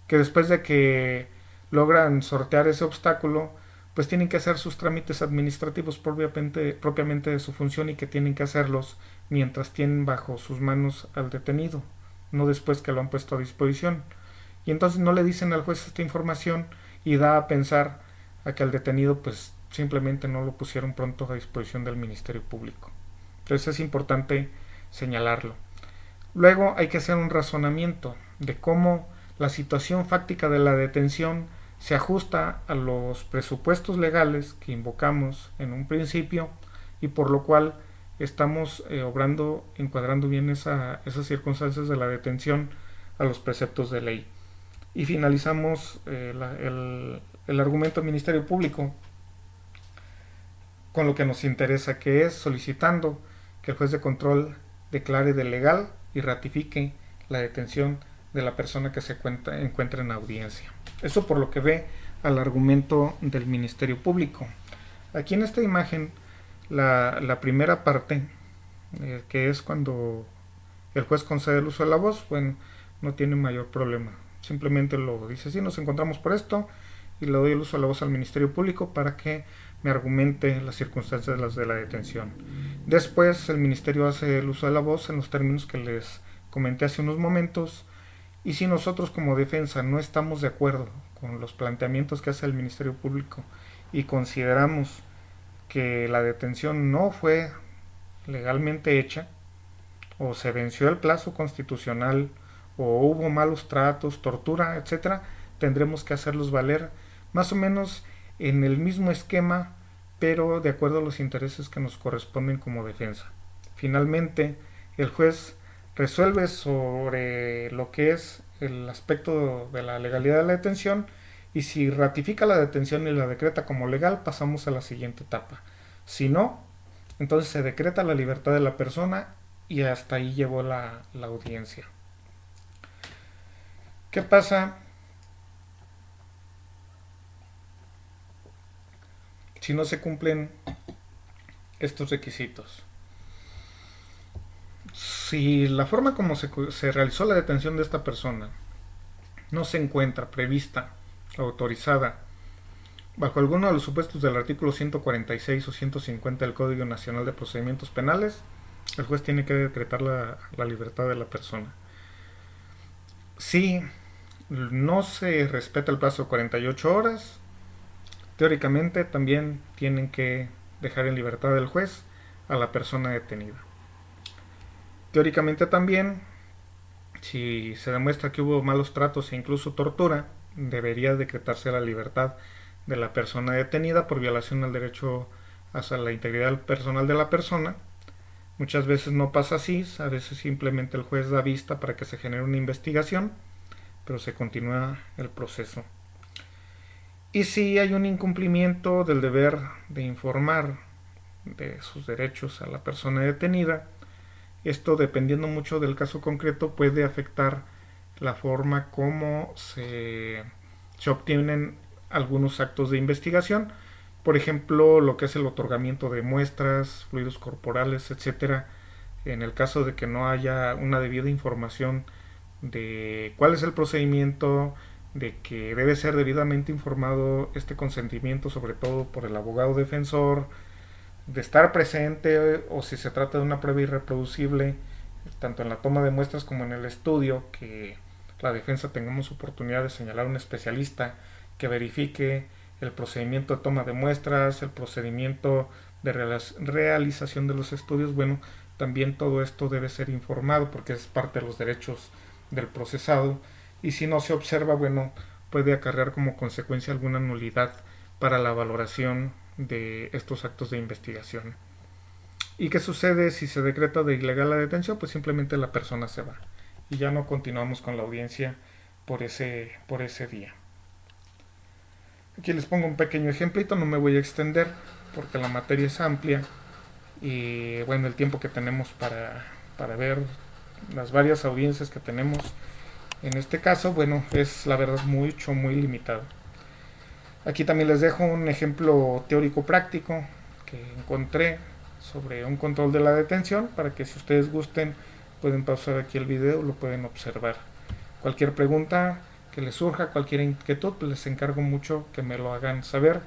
que después de que logran sortear ese obstáculo pues tienen que hacer sus trámites administrativos propiamente de su función y que tienen que hacerlos mientras tienen bajo sus manos al detenido, no después que lo han puesto a disposición. Y entonces no le dicen al juez esta información y da a pensar a que al detenido pues simplemente no lo pusieron pronto a disposición del Ministerio Público. Entonces es importante señalarlo. Luego hay que hacer un razonamiento de cómo la situación fáctica de la detención se ajusta a los presupuestos legales que invocamos en un principio y por lo cual estamos encuadrando bien esas circunstancias de la detención a los preceptos de ley. Y finalizamos el argumento del Ministerio Público con lo que nos interesa, que es solicitando que el juez de control declare de legal y ratifique la detención de la persona que se encuentra en audiencia. Eso por lo que ve al argumento del Ministerio Público. Aquí en esta imagen, la primera parte, que es cuando el juez concede el uso de la voz, bueno, no tiene mayor problema. Simplemente lo dice así, nos encontramos por esto, y le doy el uso de la voz al Ministerio Público para que me argumente las circunstancias de la detención. Después el Ministerio hace el uso de la voz en los términos que les comenté hace unos momentos, y si nosotros como defensa no estamos de acuerdo con los planteamientos que hace el Ministerio Público y consideramos que la detención no fue legalmente hecha, o se venció el plazo constitucional, o hubo malos tratos, tortura, etcétera, tendremos que hacerlos valer más o menos en el mismo esquema, pero de acuerdo a los intereses que nos corresponden como defensa. Finalmente, el juez resuelve sobre lo que es el aspecto de la legalidad de la detención y si ratifica la detención y la decreta como legal, pasamos a la siguiente etapa. Si no, entonces se decreta la libertad de la persona y hasta ahí llevó la audiencia. ¿Qué pasa si no se cumplen estos requisitos? Si la forma como se realizó la detención de esta persona no se encuentra prevista, autorizada, bajo alguno de los supuestos del artículo 146 o 150 del Código Nacional de Procedimientos Penales, el juez tiene que decretar la libertad de la persona. Si no se respeta el plazo de 48 horas, teóricamente también tienen que dejar en libertad del juez a la persona detenida. Teóricamente también, si se demuestra que hubo malos tratos e incluso tortura, debería decretarse la libertad de la persona detenida por violación al derecho hacia la integridad personal de la persona, Muchas veces no pasa así, a veces simplemente el juez da vista para que se genere una investigación, pero se continúa el proceso. Y si hay un incumplimiento del deber de informar de sus derechos a la persona detenida, esto, dependiendo mucho del caso concreto, puede afectar la forma como se obtienen algunos actos de investigación. Por ejemplo, lo que es el otorgamiento de muestras, fluidos corporales, etcétera. En el caso de que no haya una debida información de cuál es el procedimiento, de que debe ser debidamente informado este consentimiento, sobre todo por el abogado defensor, de estar presente, o si se trata de una prueba irreproducible, tanto en la toma de muestras como en el estudio, que la defensa tengamos oportunidad de señalar a un especialista que verifique el procedimiento de toma de muestras, el procedimiento de realización de los estudios. Bueno, también todo esto debe ser informado porque es parte de los derechos del procesado, y si no se observa, bueno, puede acarrear como consecuencia alguna nulidad para la valoración de estos actos de investigación. ¿Y qué sucede si se decreta de ilegal la detención? Pues simplemente la persona se va y ya no continuamos con la audiencia por ese día. Aquí les pongo un pequeño ejemplito, no me voy a extender porque la materia es amplia y bueno, el tiempo que tenemos para ver las varias audiencias que tenemos en este caso, bueno, es la verdad muy limitado. Aquí también les dejo un ejemplo teórico práctico que encontré sobre un control de la detención para que, si ustedes gusten, pueden pausar aquí el video, lo pueden observar. Cualquier pregunta que les surja, cualquier inquietud, pues les encargo mucho que me lo hagan saber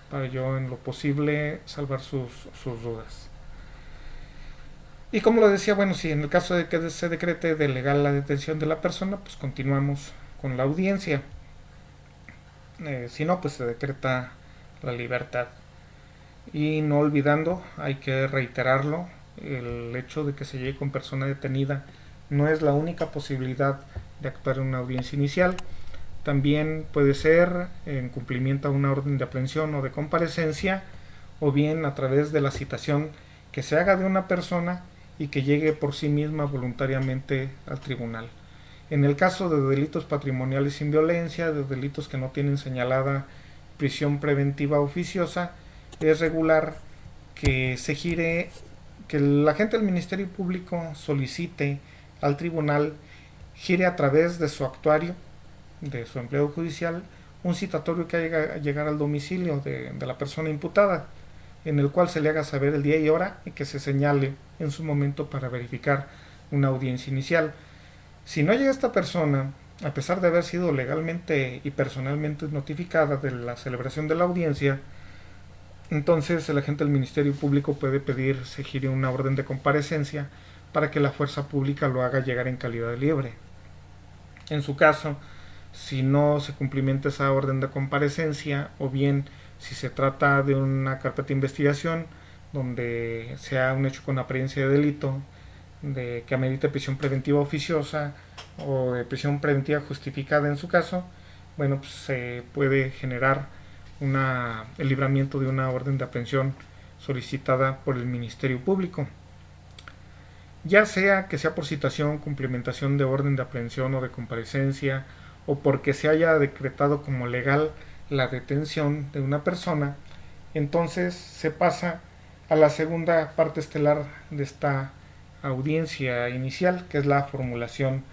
para yo en lo posible salvar sus dudas. Y como lo decía, bueno, si en el caso de que se decrete de legal la detención de la persona, pues continuamos con la audiencia. Si no, pues se decreta la libertad. Y no olvidando, hay que reiterarlo, el hecho de que se llegue con persona detenida no es la única posibilidad de actuar en una audiencia inicial. También puede ser en cumplimiento a una orden de aprehensión o de comparecencia, o bien a través de la citación que se haga de una persona y que llegue por sí misma voluntariamente al tribunal. En el caso de delitos patrimoniales sin violencia, de delitos que no tienen señalada prisión preventiva oficiosa, es regular que se gire, que el agente del Ministerio Público solicite al tribunal, gire a través de su actuario, de su empleado judicial, un citatorio que haga llegar al domicilio de la persona imputada, en el cual se le haga saber el día y hora y que se señale en su momento para verificar una audiencia inicial. Si no llega esta persona, a pesar de haber sido legalmente y personalmente notificada de la celebración de la audiencia, entonces el agente del Ministerio Público puede pedir se gire una orden de comparecencia para que la fuerza pública lo haga llegar en calidad de libre. En su caso, si no se cumplimenta esa orden de comparecencia, o bien si se trata de una carpeta de investigación donde sea un hecho con apariencia de delito, de que amerite prisión preventiva oficiosa o de prisión preventiva justificada en su caso, bueno, pues se puede generar el libramiento de una orden de aprehensión solicitada por el Ministerio Público. Ya sea que sea por citación, cumplimentación de orden de aprehensión o de comparecencia, o porque se haya decretado como legal la detención de una persona, entonces se pasa a la segunda parte estelar de esta audiencia inicial, que es la formulación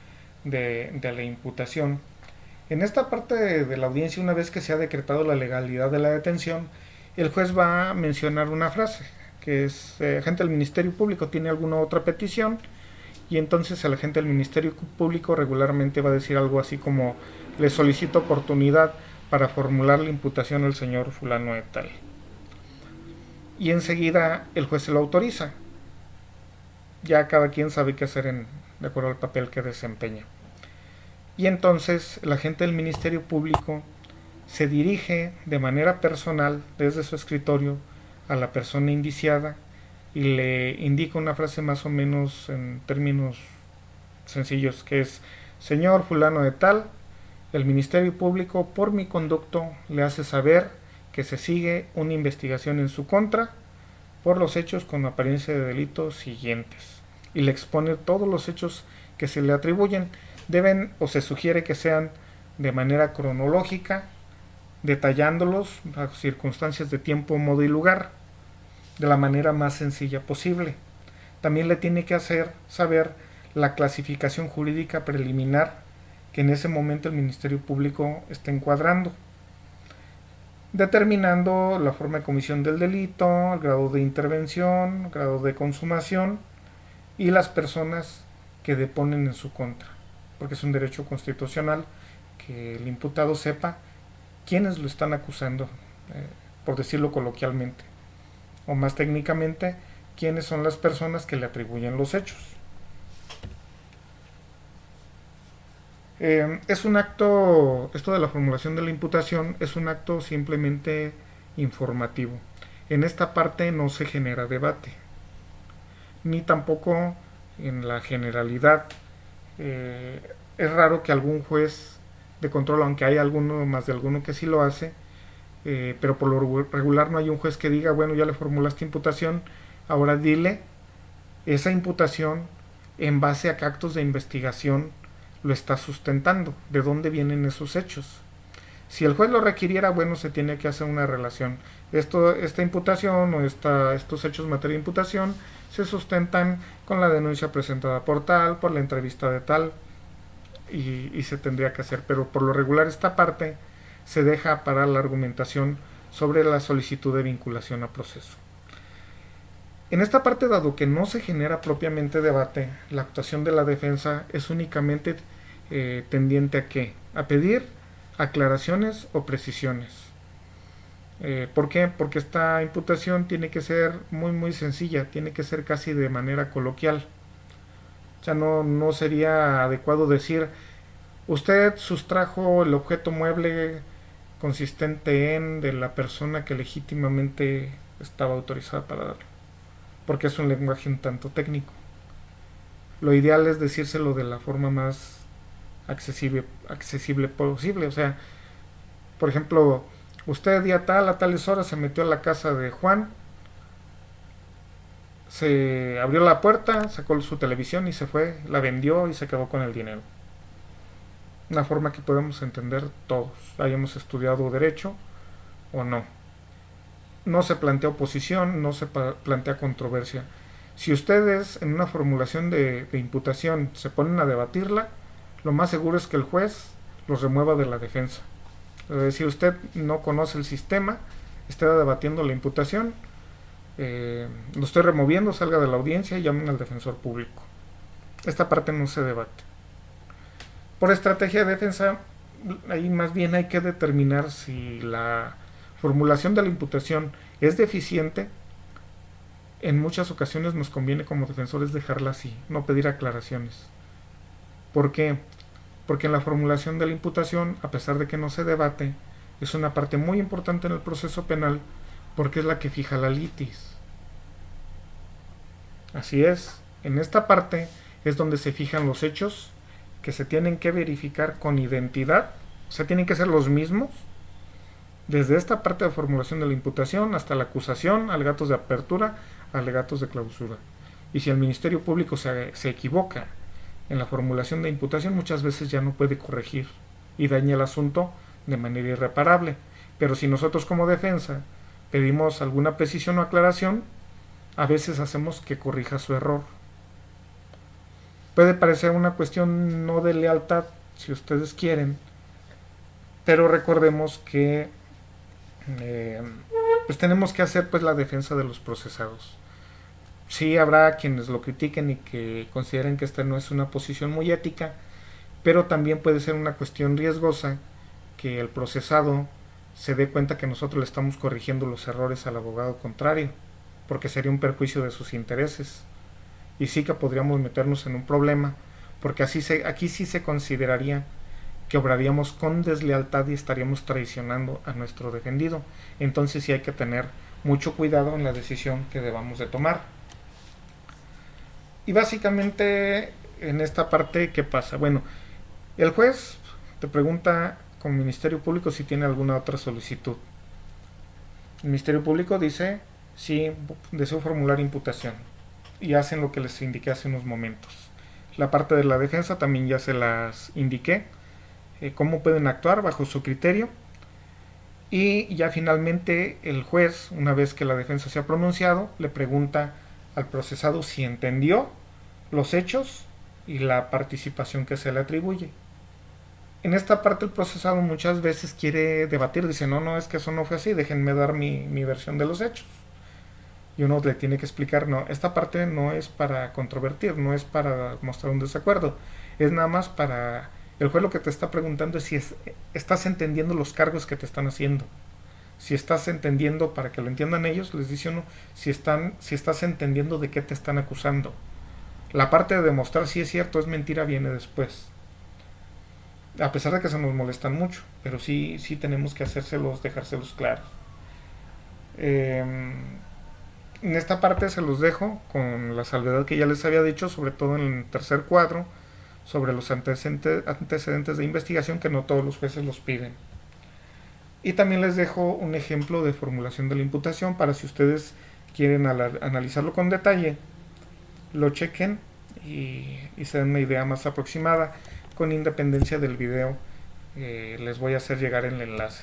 de la imputación. En esta parte de la audiencia, una vez que se ha decretado la legalidad de la detención, el juez va a mencionar una frase, que es: agente del Ministerio Público tiene alguna otra petición, y entonces el agente del Ministerio Público regularmente va a decir algo así como: le solicito oportunidad para formular la imputación al señor fulano de tal. Y enseguida el juez se lo autoriza. Ya cada quien sabe qué hacer de acuerdo al papel que desempeña. Y entonces el agente del Ministerio Público se dirige de manera personal desde su escritorio a la persona indiciada y le indica una frase más o menos en términos sencillos, que es: señor fulano de tal, el Ministerio Público por mi conducto le hace saber que se sigue una investigación en su contra por los hechos con apariencia de delito siguientes, y le expone todos los hechos que se le atribuyen. Deben o se sugiere que sean de manera cronológica, detallándolos bajo circunstancias de tiempo, modo y lugar, de la manera más sencilla posible. También le tiene que hacer saber la clasificación jurídica preliminar que en ese momento el Ministerio Público está encuadrando, determinando la forma de comisión del delito, el grado de intervención, el grado de consumación y las personas que deponen en su contra, porque es un derecho constitucional que el imputado sepa quiénes lo están acusando, por decirlo coloquialmente, o más técnicamente, quiénes son las personas que le atribuyen los hechos. Es un acto, esto de la formulación de la imputación es un acto simplemente informativo. En esta parte no se genera debate, ni tampoco en la generalidad. Es raro que algún juez de control, aunque hay alguno, más de alguno que sí lo hace, pero por lo regular no hay un juez que diga, bueno, ya le formulaste imputación, ahora dile esa imputación en base a qué actos de investigación lo está sustentando, de dónde vienen esos hechos. Si el juez lo requiriera, bueno, se tiene que hacer una relación. Esta imputación o estos hechos en materia de imputación se sustentan con la denuncia presentada por tal, por la entrevista de tal, y se tendría que hacer. Pero por lo regular esta parte se deja para la argumentación sobre la solicitud de vinculación a proceso. En esta parte, dado que no se genera propiamente debate, la actuación de la defensa es únicamente tendiente a ¿qué? A pedir aclaraciones o precisiones. ¿Por qué? Porque esta imputación tiene que ser muy sencilla, tiene que ser casi de manera coloquial. O sea, no sería adecuado decir, usted sustrajo el objeto mueble consistente en de la persona que legítimamente estaba autorizada para darlo, porque es un lenguaje un tanto técnico. Lo ideal es decírselo de la forma más accesible posible. O sea, por ejemplo, usted día tal a tales horas se metió a la casa de Juan, se abrió la puerta, sacó su televisión y se fue, la vendió y se quedó con el dinero. Una forma que podemos entender todos, hayamos estudiado derecho o no. No se plantea oposición, no se plantea controversia. Si ustedes en una formulación de imputación se ponen a debatirla, lo más seguro es que el juez los remueva de la defensa. Es decir, usted no conoce el sistema, está debatiendo la imputación, lo estoy removiendo, salga de la audiencia y llamen al defensor público. Esta parte no se debate. Por estrategia de defensa, ahí más bien hay que determinar si la formulación de la imputación es deficiente. En muchas ocasiones nos conviene como defensores dejarla así, no pedir aclaraciones. ¿Por qué? Porque en la formulación de la imputación, a pesar de que no se debate, es una parte muy importante en el proceso penal porque es la que fija la litis. Así es, en esta parte es donde se fijan los hechos que se tienen que verificar con identidad, o sea, tienen que ser los mismos, desde esta parte de formulación de la imputación hasta la acusación, alegatos de apertura, alegatos de clausura. Y si el Ministerio Público se equivoca en la formulación de imputación, muchas veces ya no puede corregir y daña el asunto de manera irreparable. Pero si nosotros como defensa pedimos alguna precisión o aclaración, a veces hacemos que corrija su error. Puede parecer una cuestión no de lealtad, si ustedes quieren, pero recordemos que pues tenemos que hacer pues la defensa de los procesados. Sí habrá quienes lo critiquen y que consideren que esta no es una posición muy ética, pero también puede ser una cuestión riesgosa que el procesado se dé cuenta que nosotros le estamos corrigiendo los errores al abogado contrario, porque sería un perjuicio de sus intereses. Y sí que podríamos meternos en un problema, porque aquí sí se consideraría que obraríamos con deslealtad y estaríamos traicionando a nuestro defendido. Entonces sí hay que tener mucho cuidado en la decisión que debamos de tomar. Y básicamente en esta parte, ¿qué pasa? Bueno, el juez te pregunta como Ministerio Público si tiene alguna otra solicitud. El Ministerio Público dice sí deseo formular imputación, y hacen lo que les indiqué hace unos momentos. La parte de la defensa también ya se las indiqué, cómo pueden actuar bajo su criterio. Y ya finalmente el juez, una vez que la defensa se ha pronunciado, le pregunta al procesado si entendió los hechos y la participación que se le atribuye. En esta parte el procesado muchas veces quiere debatir, dice, no, no, es que eso no fue así, déjenme dar mi versión de los hechos. Y uno le tiene que explicar, no, esta parte no es para controvertir, no es para mostrar un desacuerdo, es nada más para... El juez lo que te está preguntando es si estás entendiendo los cargos que te están haciendo. Si estás entendiendo, para que lo entiendan ellos, les dice uno, si estás entendiendo de qué te están acusando. La parte de demostrar si es cierto o es mentira viene después. A pesar de que se nos molestan mucho, pero sí tenemos que dejárselos claros. En esta parte se los dejo con la salvedad que ya les había dicho, sobre todo en el tercer cuadro, sobre los antecedentes de investigación, que no todos los jueces los piden. Y también les dejo un ejemplo de formulación de la imputación para si ustedes quieren analizarlo con detalle, lo chequen y se den una idea más aproximada, con independencia del video. Les voy a hacer llegar el enlace.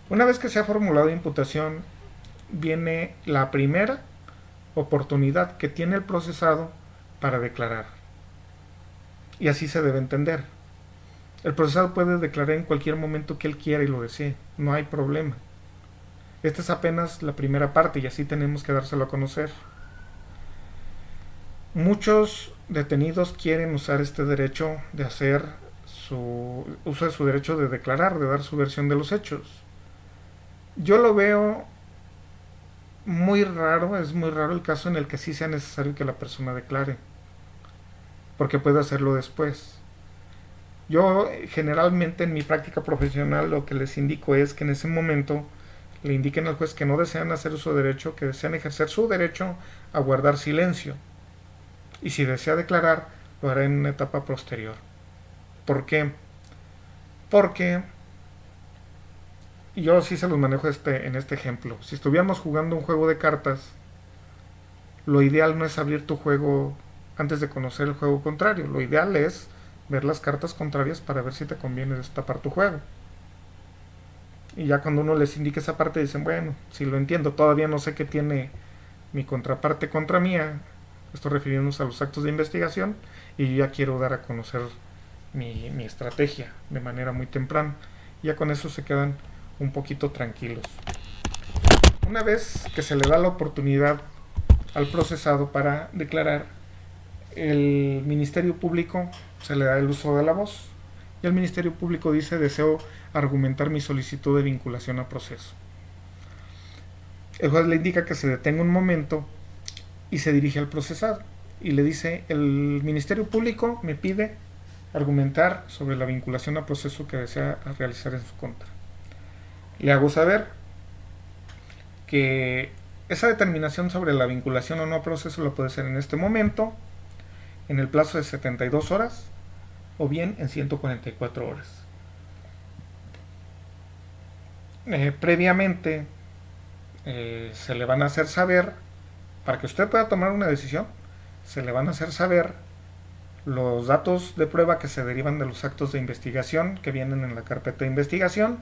Una vez que se ha formulado imputación, viene la primera oportunidad que tiene el procesado para declarar. Y así se debe entender. El procesado puede declarar en cualquier momento que él quiera y lo desee, no hay problema. Esta es apenas la primera parte y así tenemos que dárselo a conocer. Muchos detenidos quieren usar este derecho de hacer uso de su derecho de declarar, de dar su versión de los hechos. Yo lo veo muy raro, es muy raro el caso en el que sí sea necesario que la persona declare, porque puede hacerlo después. Yo generalmente en mi práctica profesional lo que les indico es que en ese momento le indiquen al juez que no desean hacer su derecho, que desean ejercer su derecho a guardar silencio. Y si desea declarar, lo hará en una etapa posterior. ¿Por qué? Porque yo sí se los manejo en este ejemplo. Si estuviéramos jugando un juego de cartas, lo ideal no es abrir tu juego antes de conocer el juego contrario. Lo ideal es ver las cartas contrarias para ver si te conviene destapar tu juego. Y ya cuando uno les indique esa parte dicen, bueno, si lo entiendo, todavía no sé qué tiene mi contraparte contra mía, estoy refiriéndonos a los actos de investigación, y yo ya quiero dar a conocer mi estrategia de manera muy temprana. Ya con eso se quedan un poquito tranquilos. Una vez que se le da la oportunidad al procesado para declarar, el Ministerio Público se le da el uso de la voz y el Ministerio Público dice: deseo argumentar mi solicitud de vinculación a proceso. El juez le indica que se detenga un momento y se dirige al procesado y le dice: el Ministerio Público me pide argumentar sobre la vinculación a proceso que desea realizar en su contra. Le hago saber que esa determinación sobre la vinculación o no a proceso la puede hacer en este momento, en el plazo de 72 horas o bien en 144 horas. Previamente se le van a hacer saber, para que usted pueda tomar una decisión, se le van a hacer saber los datos de prueba que se derivan de los actos de investigación que vienen en la carpeta de investigación,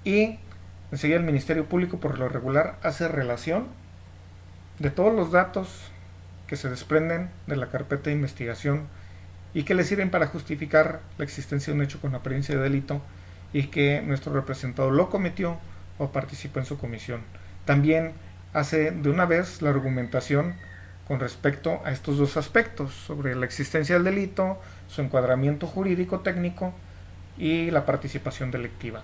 y enseguida el Ministerio Público por lo regular hace relación de todos los datos que se desprenden de la carpeta de investigación y que le sirven para justificar la existencia de un hecho con apariencia de delito y que nuestro representado lo cometió o participó en su comisión. También hace de una vez la argumentación con respecto a estos dos aspectos, sobre la existencia del delito, su encuadramiento jurídico técnico y la participación delictiva.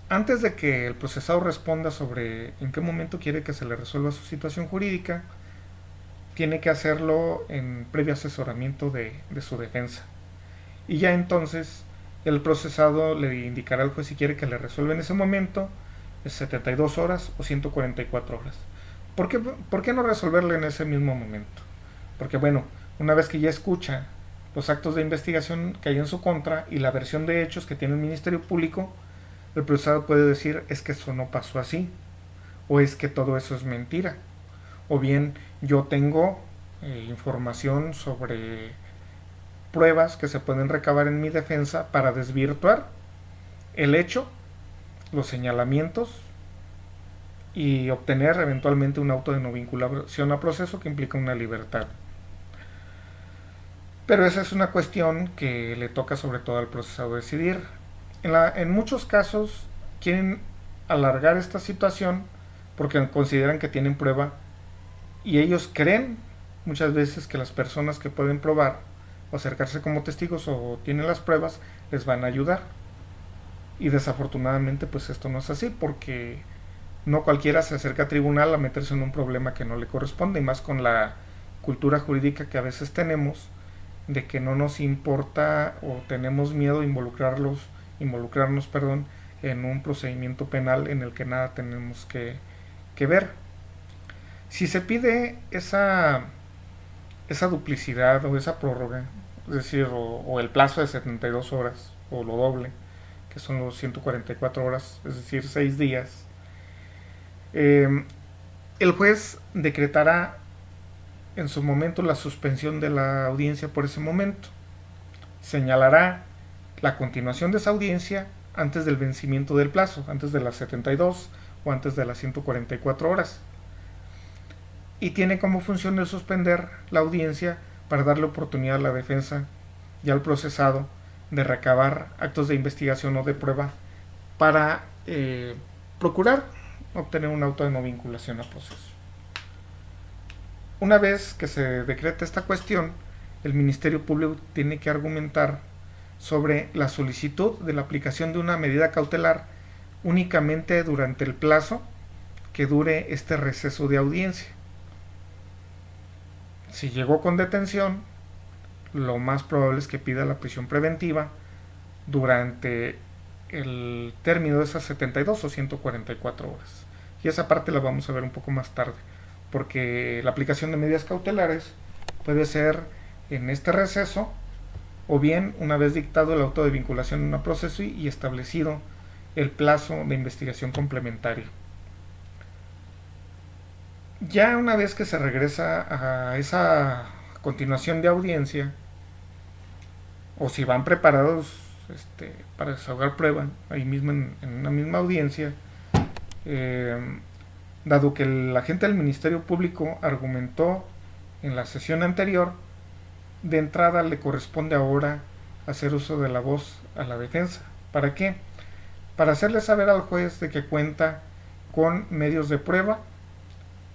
Antes de que el procesado responda sobre en qué momento quiere que se le resuelva su situación jurídica, tiene que hacerlo en previo asesoramiento de su defensa. Y ya entonces el procesado le indicará al juez si quiere que le resuelva en ese momento 72 horas o 144 horas. ¿Por qué no resolverle en ese mismo momento? Porque bueno, una vez que ya escucha los actos de investigación que hay en su contra y la versión de hechos que tiene el Ministerio Público, el procesado puede decir es que eso no pasó así, o es que todo eso es mentira, o bien yo tengo información sobre pruebas que se pueden recabar en mi defensa para desvirtuar el hecho, los señalamientos y obtener eventualmente un auto de no vinculación a proceso que implica una libertad. Pero esa es una cuestión que le toca sobre todo al procesado decidir. En muchos casos quieren alargar esta situación porque consideran que tienen prueba y ellos creen muchas veces que las personas que pueden probar o acercarse como testigos o tienen las pruebas les van a ayudar. Y desafortunadamente pues esto no es así porque no cualquiera se acerca a tribunal a meterse en un problema que no le corresponde, y más con la cultura jurídica que a veces tenemos de que no nos importa o tenemos miedo de involucrarnos en un procedimiento penal en el que nada tenemos que ver. Si se pide esa duplicidad o esa prórroga, es decir, o el plazo de 72 horas o lo doble, que son los 144 horas, es decir, 6 días, el juez decretará en su momento la suspensión de la audiencia por ese momento. Señalará la continuación de esa audiencia antes del vencimiento del plazo, antes de las 72 o antes de las 144 horas. Y tiene como función el suspender la audiencia para darle oportunidad a la defensa y al procesado de recabar actos de investigación o de prueba para procurar obtener un auto de no vinculación a proceso. Una vez que se decreta esta cuestión, el Ministerio Público tiene que argumentar sobre la solicitud de la aplicación de una medida cautelar únicamente durante el plazo que dure este receso de audiencia. Si llegó con detención, lo más probable es que pida la prisión preventiva durante el término de esas 72 o 144 horas. Y esa parte la vamos a ver un poco más tarde, porque la aplicación de medidas cautelares puede ser en este receso o bien una vez dictado el auto de vinculación a proceso y establecido el plazo de investigación complementario. Ya una vez que se regresa a esa continuación de audiencia, o si van preparados para desahogar prueba ahí mismo en una misma audiencia, dado que el agente del Ministerio Público argumentó en la sesión anterior, de entrada le corresponde ahora hacer uso de la voz a la defensa. ¿Para qué? Para hacerle saber al juez de que cuenta con medios de prueba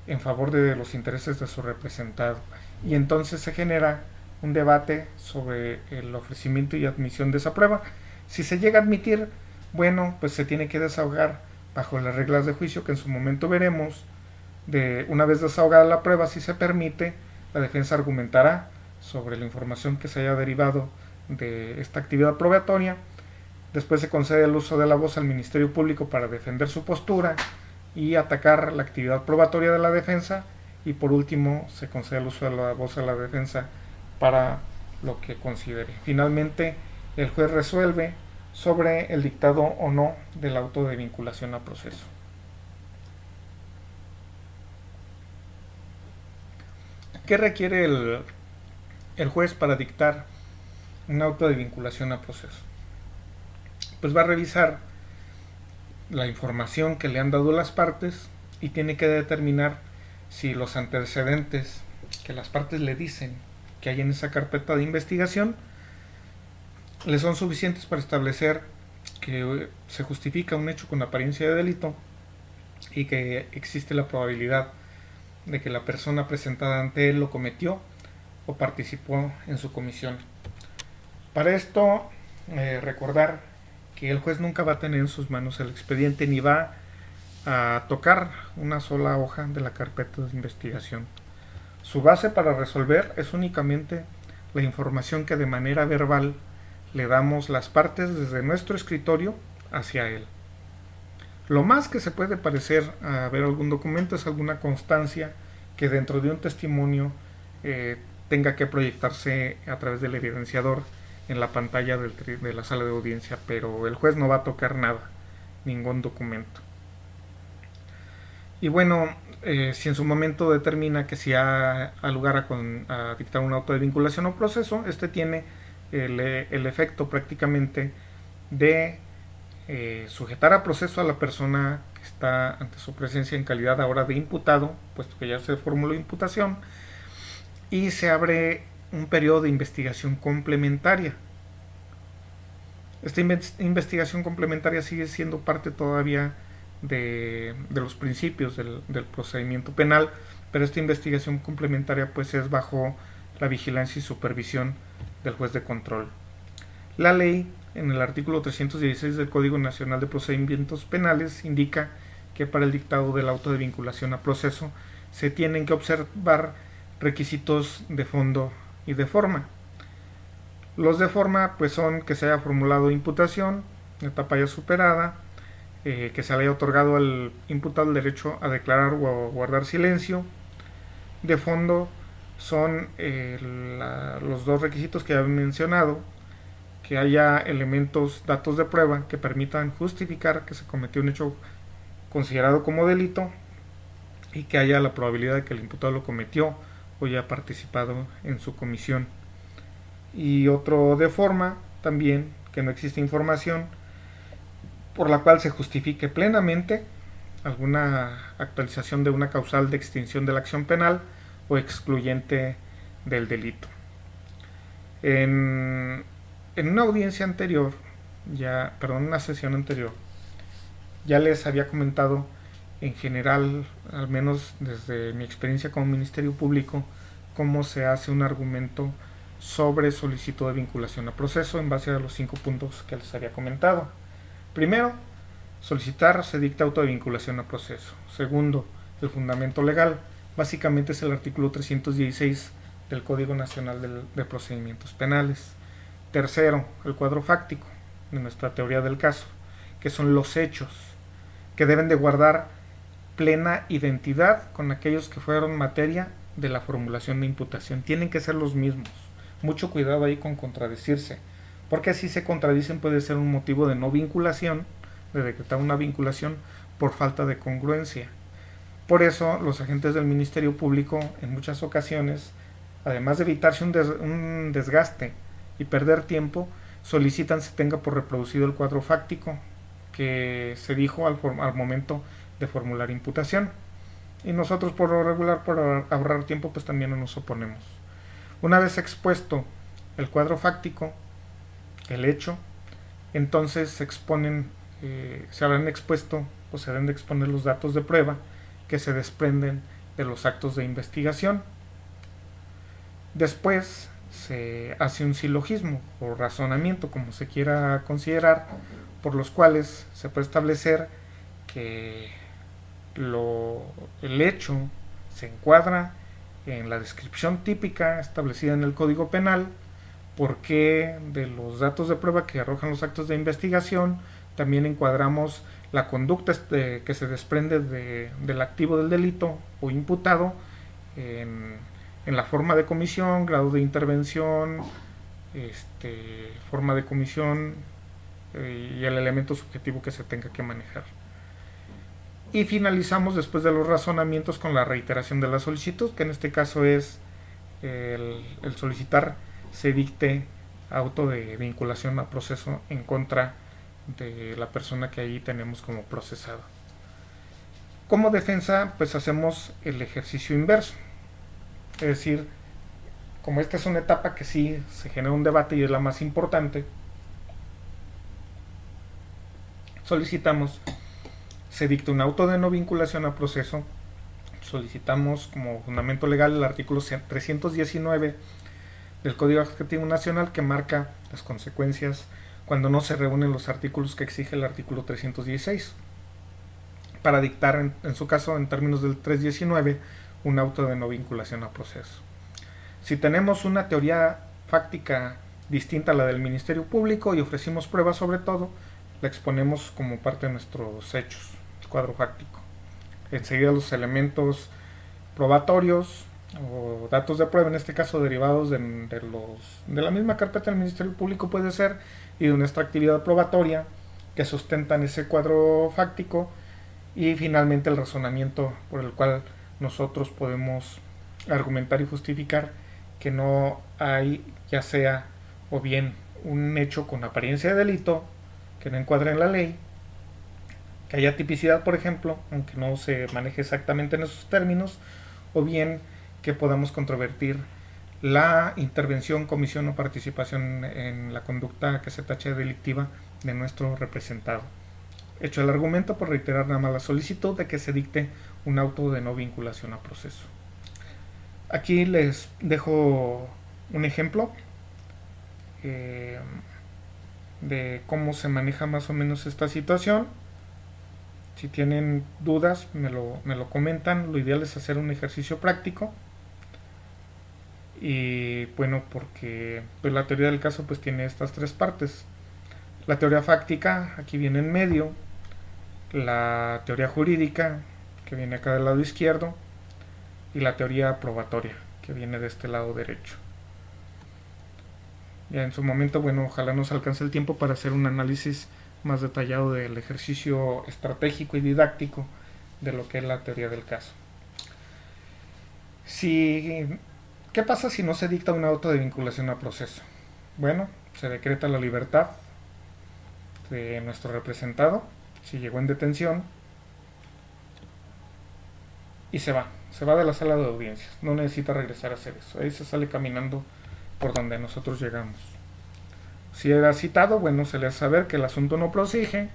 en favor de los intereses de su representado. Y entonces se genera un debate sobre el ofrecimiento y admisión de esa prueba. Si se llega a admitir, bueno, pues se tiene que desahogar bajo las reglas de juicio que en su momento veremos. Una vez desahogada la prueba, si se permite, la defensa argumentará sobre la información que se haya derivado de esta actividad probatoria. Después se concede el uso de la voz al Ministerio Público para defender su postura y atacar la actividad probatoria de la defensa, y por último se concede el uso de la voz a la defensa para lo que considere. Finalmente, el juez resuelve sobre el dictado o no del auto de vinculación a proceso. ¿Qué requiere el juez para dictar un auto de vinculación a proceso? Pues va a revisar la información que le han dado las partes y tiene que determinar si los antecedentes que las partes le dicen que hay en esa carpeta de investigación le son suficientes para establecer que se justifica un hecho con apariencia de delito y que existe la probabilidad de que la persona presentada ante él lo cometió o participó en su comisión. Para esto, recordar que el juez nunca va a tener en sus manos el expediente ni va a tocar una sola hoja de la carpeta de investigación. Su base para resolver es únicamente la información que de manera verbal le damos las partes desde nuestro escritorio hacia él. Lo más que se puede parecer a ver algún documento es alguna constancia que dentro de un testimonio tenga que proyectarse a través del evidenciador en la pantalla de la sala de audiencia, pero el juez no va a tocar nada. ningún documento. Y bueno, si en su momento determina que si ha lugar a dictar un auto de vinculación o proceso, este tiene el efecto prácticamente de sujetar a proceso a la persona que está ante su presencia en calidad ahora de imputado, puesto que ya se formuló imputación, y se abre un periodo de investigación complementaria. Esta investigación complementaria sigue siendo parte todavía de los principios del procedimiento penal, pero esta investigación complementaria pues es bajo la vigilancia y supervisión del juez de control. La ley, en el artículo 316 del Código Nacional de Procedimientos Penales, indica que para el dictado del auto de vinculación a proceso se tienen que observar requisitos de fondo y de forma. Los de forma pues son que se haya formulado imputación, etapa ya superada, que se le haya otorgado al imputado el derecho a declarar o a guardar silencio. De fondo son los dos requisitos que ya he mencionado, que haya elementos, datos de prueba que permitan justificar que se cometió un hecho considerado como delito y que haya la probabilidad de que el imputado lo cometió o haya participado en su comisión. Y otro de forma también, que no existe información por la cual se justifique plenamente alguna actualización de una causal de extinción de la acción penal o excluyente del delito. En una audiencia anterior, una sesión anterior, ya les había comentado en general, al menos desde mi experiencia como Ministerio Público, cómo se hace un argumento sobre solicitud de vinculación a proceso en base a los 5 puntos que les había comentado. Primero, solicitar se dicta auto de vinculación a proceso. Segundo, el fundamento legal. Básicamente es el artículo 316 del Código Nacional de Procedimientos Penales. Tercero, el cuadro fáctico de nuestra teoría del caso, que son los hechos, que deben de guardar plena identidad con aquellos que fueron materia de la formulación de imputación. Tienen que ser los mismos. Mucho cuidado ahí con contradecirse, porque si se contradicen puede ser un motivo de no vinculación, de decretar una vinculación por falta de congruencia. Por eso los agentes del Ministerio Público en muchas ocasiones, además de evitarse un desgaste y perder tiempo, solicitan se tenga por reproducido el cuadro fáctico que se dijo al momento de formular imputación. Y nosotros por lo regular, por ahorrar tiempo, pues también no nos oponemos. Una vez expuesto el cuadro fáctico, el hecho, entonces se exponen, se habrán expuesto o se deben de exponer los datos de prueba que se desprenden de los actos de investigación. Después se hace un silogismo o razonamiento, como se quiera considerar, por los cuales se puede establecer que el hecho se encuadra en la descripción típica establecida en el Código Penal, porque de los datos de prueba que arrojan los actos de investigación también encuadramos la conducta que se desprende del activo del delito o imputado en la forma de comisión, grado de intervención, forma de comisión y el elemento subjetivo que se tenga que manejar. Y finalizamos después de los razonamientos con la reiteración de la solicitud, que en este caso es el solicitar se dicte auto de vinculación a proceso en contra de la persona que ahí tenemos como procesado. Como defensa, pues hacemos el ejercicio inverso. Es decir, como esta es una etapa que sí se genera un debate y es la más importante, solicitamos se dicta un auto de no vinculación a proceso, solicitamos como fundamento legal el artículo 319 del Código Administrativo Nacional, que marca las consecuencias cuando no se reúnen los artículos que exige el artículo 316, para dictar en su caso, en términos del 319, un auto de no vinculación a proceso. Si tenemos una teoría fáctica distinta a la del Ministerio Público y ofrecimos pruebas sobre todo, la exponemos como parte de nuestros hechos, cuadro fáctico. Enseguida los elementos probatorios o datos de prueba, en este caso derivados de la misma carpeta del Ministerio Público puede ser, y de nuestra actividad probatoria, que sustentan ese cuadro fáctico, y finalmente el razonamiento por el cual nosotros podemos argumentar y justificar que no hay, ya sea o bien un hecho con apariencia de delito que no encuadre en la ley, que haya tipicidad, por ejemplo, aunque no se maneje exactamente en esos términos, o bien que podamos controvertir la intervención, comisión o participación en la conducta que se tache de delictiva de nuestro representado. Hecho el argumento, por reiterar nada más la solicitud de que se dicte un auto de no vinculación a proceso. Aquí les dejo un ejemplo de cómo se maneja más o menos esta situación. Si tienen dudas, me lo comentan. Lo ideal es hacer un ejercicio práctico. Y bueno, porque pues, la teoría del caso pues tiene estas tres partes. La teoría fáctica, aquí viene en medio. La teoría jurídica, que viene acá del lado izquierdo. Y la teoría probatoria, que viene de este lado derecho. Ya en su momento, bueno, ojalá nos alcance el tiempo para hacer un análisis más detallado del ejercicio estratégico y didáctico de lo que es la teoría del caso. ¿Qué pasa si no se dicta un auto de vinculación a proceso? Bueno, se decreta la libertad de nuestro representado, si llegó en detención, y se va de la sala de audiencias, no necesita regresar a hacer eso, ahí se sale caminando por donde nosotros llegamos. Si era citado, bueno, se le hace saber que el asunto no prosigue,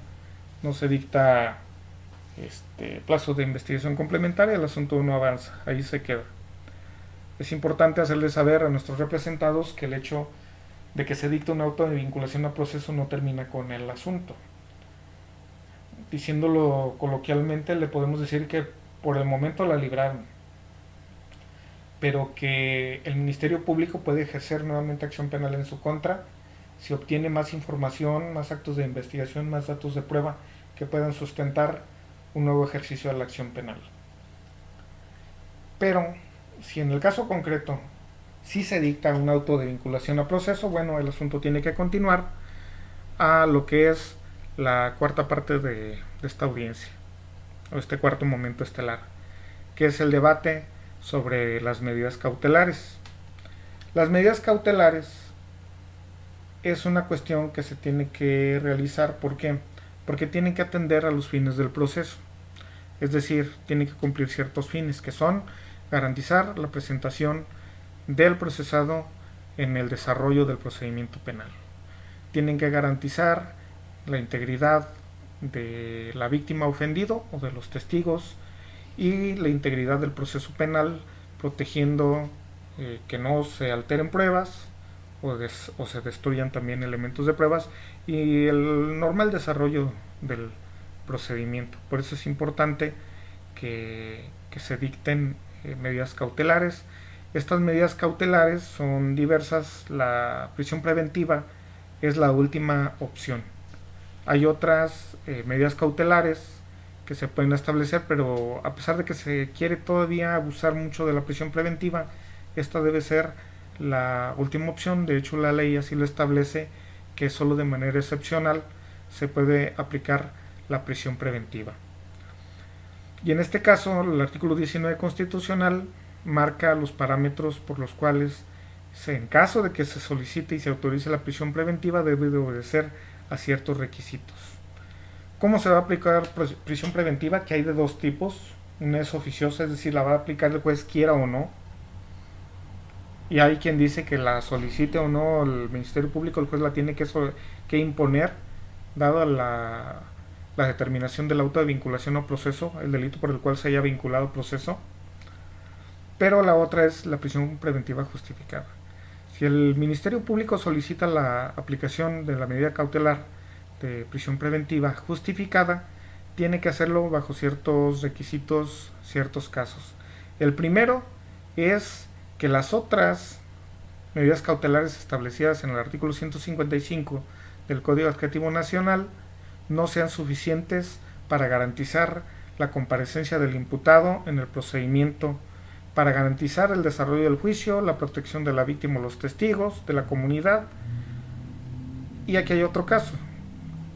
no se dicta plazo de investigación complementaria, el asunto no avanza, ahí se queda. Es importante hacerle saber a nuestros representados que el hecho de que se dicte un auto de vinculación a proceso no termina con el asunto. Diciéndolo coloquialmente, le podemos decir que por el momento la libraron, pero que el Ministerio Público puede ejercer nuevamente acción penal en su contra si obtiene más información, más actos de investigación, más datos de prueba que puedan sustentar un nuevo ejercicio de la acción penal. Pero si en el caso concreto sí se dicta un auto de vinculación a proceso, bueno, el asunto tiene que continuar a lo que es la cuarta parte de esta audiencia, o este cuarto momento estelar, que es el debate sobre las medidas cautelares. Las medidas cautelares es una cuestión que se tiene que realizar. ¿Por qué? Porque tienen que atender a los fines del proceso. Es decir, tienen que cumplir ciertos fines, que son garantizar la presentación del procesado en el desarrollo del procedimiento penal. Tienen que garantizar la integridad de la víctima ofendido o de los testigos y la integridad del proceso penal, protegiendo que no se alteren pruebas o se destruyan también elementos de pruebas y el normal desarrollo del procedimiento. Por eso es importante que se dicten medidas cautelares. Estas medidas cautelares son diversas. La prisión preventiva es la última opción. Hay otras medidas cautelares que se pueden establecer, pero a pesar de que se quiere todavía abusar mucho de la prisión preventiva, esta debe ser la última opción. De hecho, la ley así lo establece, que solo de manera excepcional se puede aplicar la prisión preventiva. Y en este caso, el artículo 19 constitucional marca los parámetros por los cuales, en caso de que se solicite y se autorice la prisión preventiva, debe de obedecer a ciertos requisitos. ¿Cómo se va a aplicar prisión preventiva? Que hay de dos tipos. Una es oficiosa, es decir, la va a aplicar el juez quiera o no. Y hay quien dice que la solicite o no el Ministerio Público, el juez la tiene que imponer, dada la determinación del auto de vinculación a proceso, el delito por el cual se haya vinculado a proceso. Pero la otra es la prisión preventiva justificada. Si el Ministerio Público solicita la aplicación de la medida cautelar de prisión preventiva justificada, tiene que hacerlo bajo ciertos requisitos, ciertos casos. El primero es que las otras medidas cautelares establecidas en el artículo 155 del Código Adjetivo Nacional no sean suficientes para garantizar la comparecencia del imputado en el procedimiento, para garantizar el desarrollo del juicio, la protección de la víctima o los testigos, de la comunidad. Y aquí hay otro caso.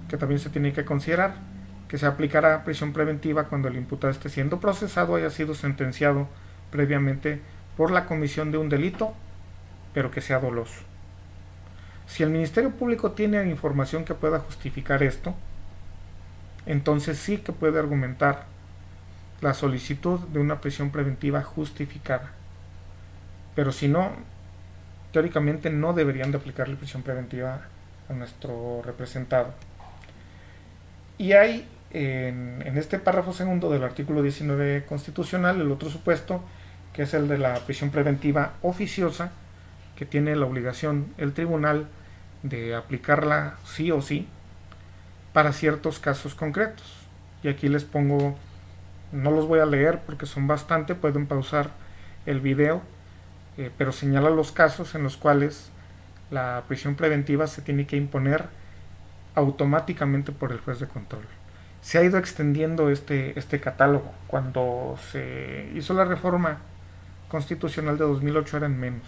que también se tiene que considerar, que se aplicará prisión preventiva cuando el imputado esté siendo procesado o haya sido sentenciado previamente por la comisión de un delito, pero que sea doloso. Si el Ministerio Público tiene información que pueda justificar esto, entonces sí que puede argumentar la solicitud de una prisión preventiva justificada. Pero si no, teóricamente no deberían de aplicarle prisión preventiva a nuestro representado. Y hay en este párrafo segundo del artículo 19 constitucional el otro supuesto, que es el de la prisión preventiva oficiosa, que tiene la obligación el tribunal de aplicarla sí o sí para ciertos casos concretos. Y aquí les pongo, no los voy a leer porque son bastante, pueden pausar el video, pero señala los casos en los cuales la prisión preventiva se tiene que imponer automáticamente por el juez de control. Se ha ido extendiendo este catálogo. Cuando se hizo la reforma constitucional de 2008 eran menos.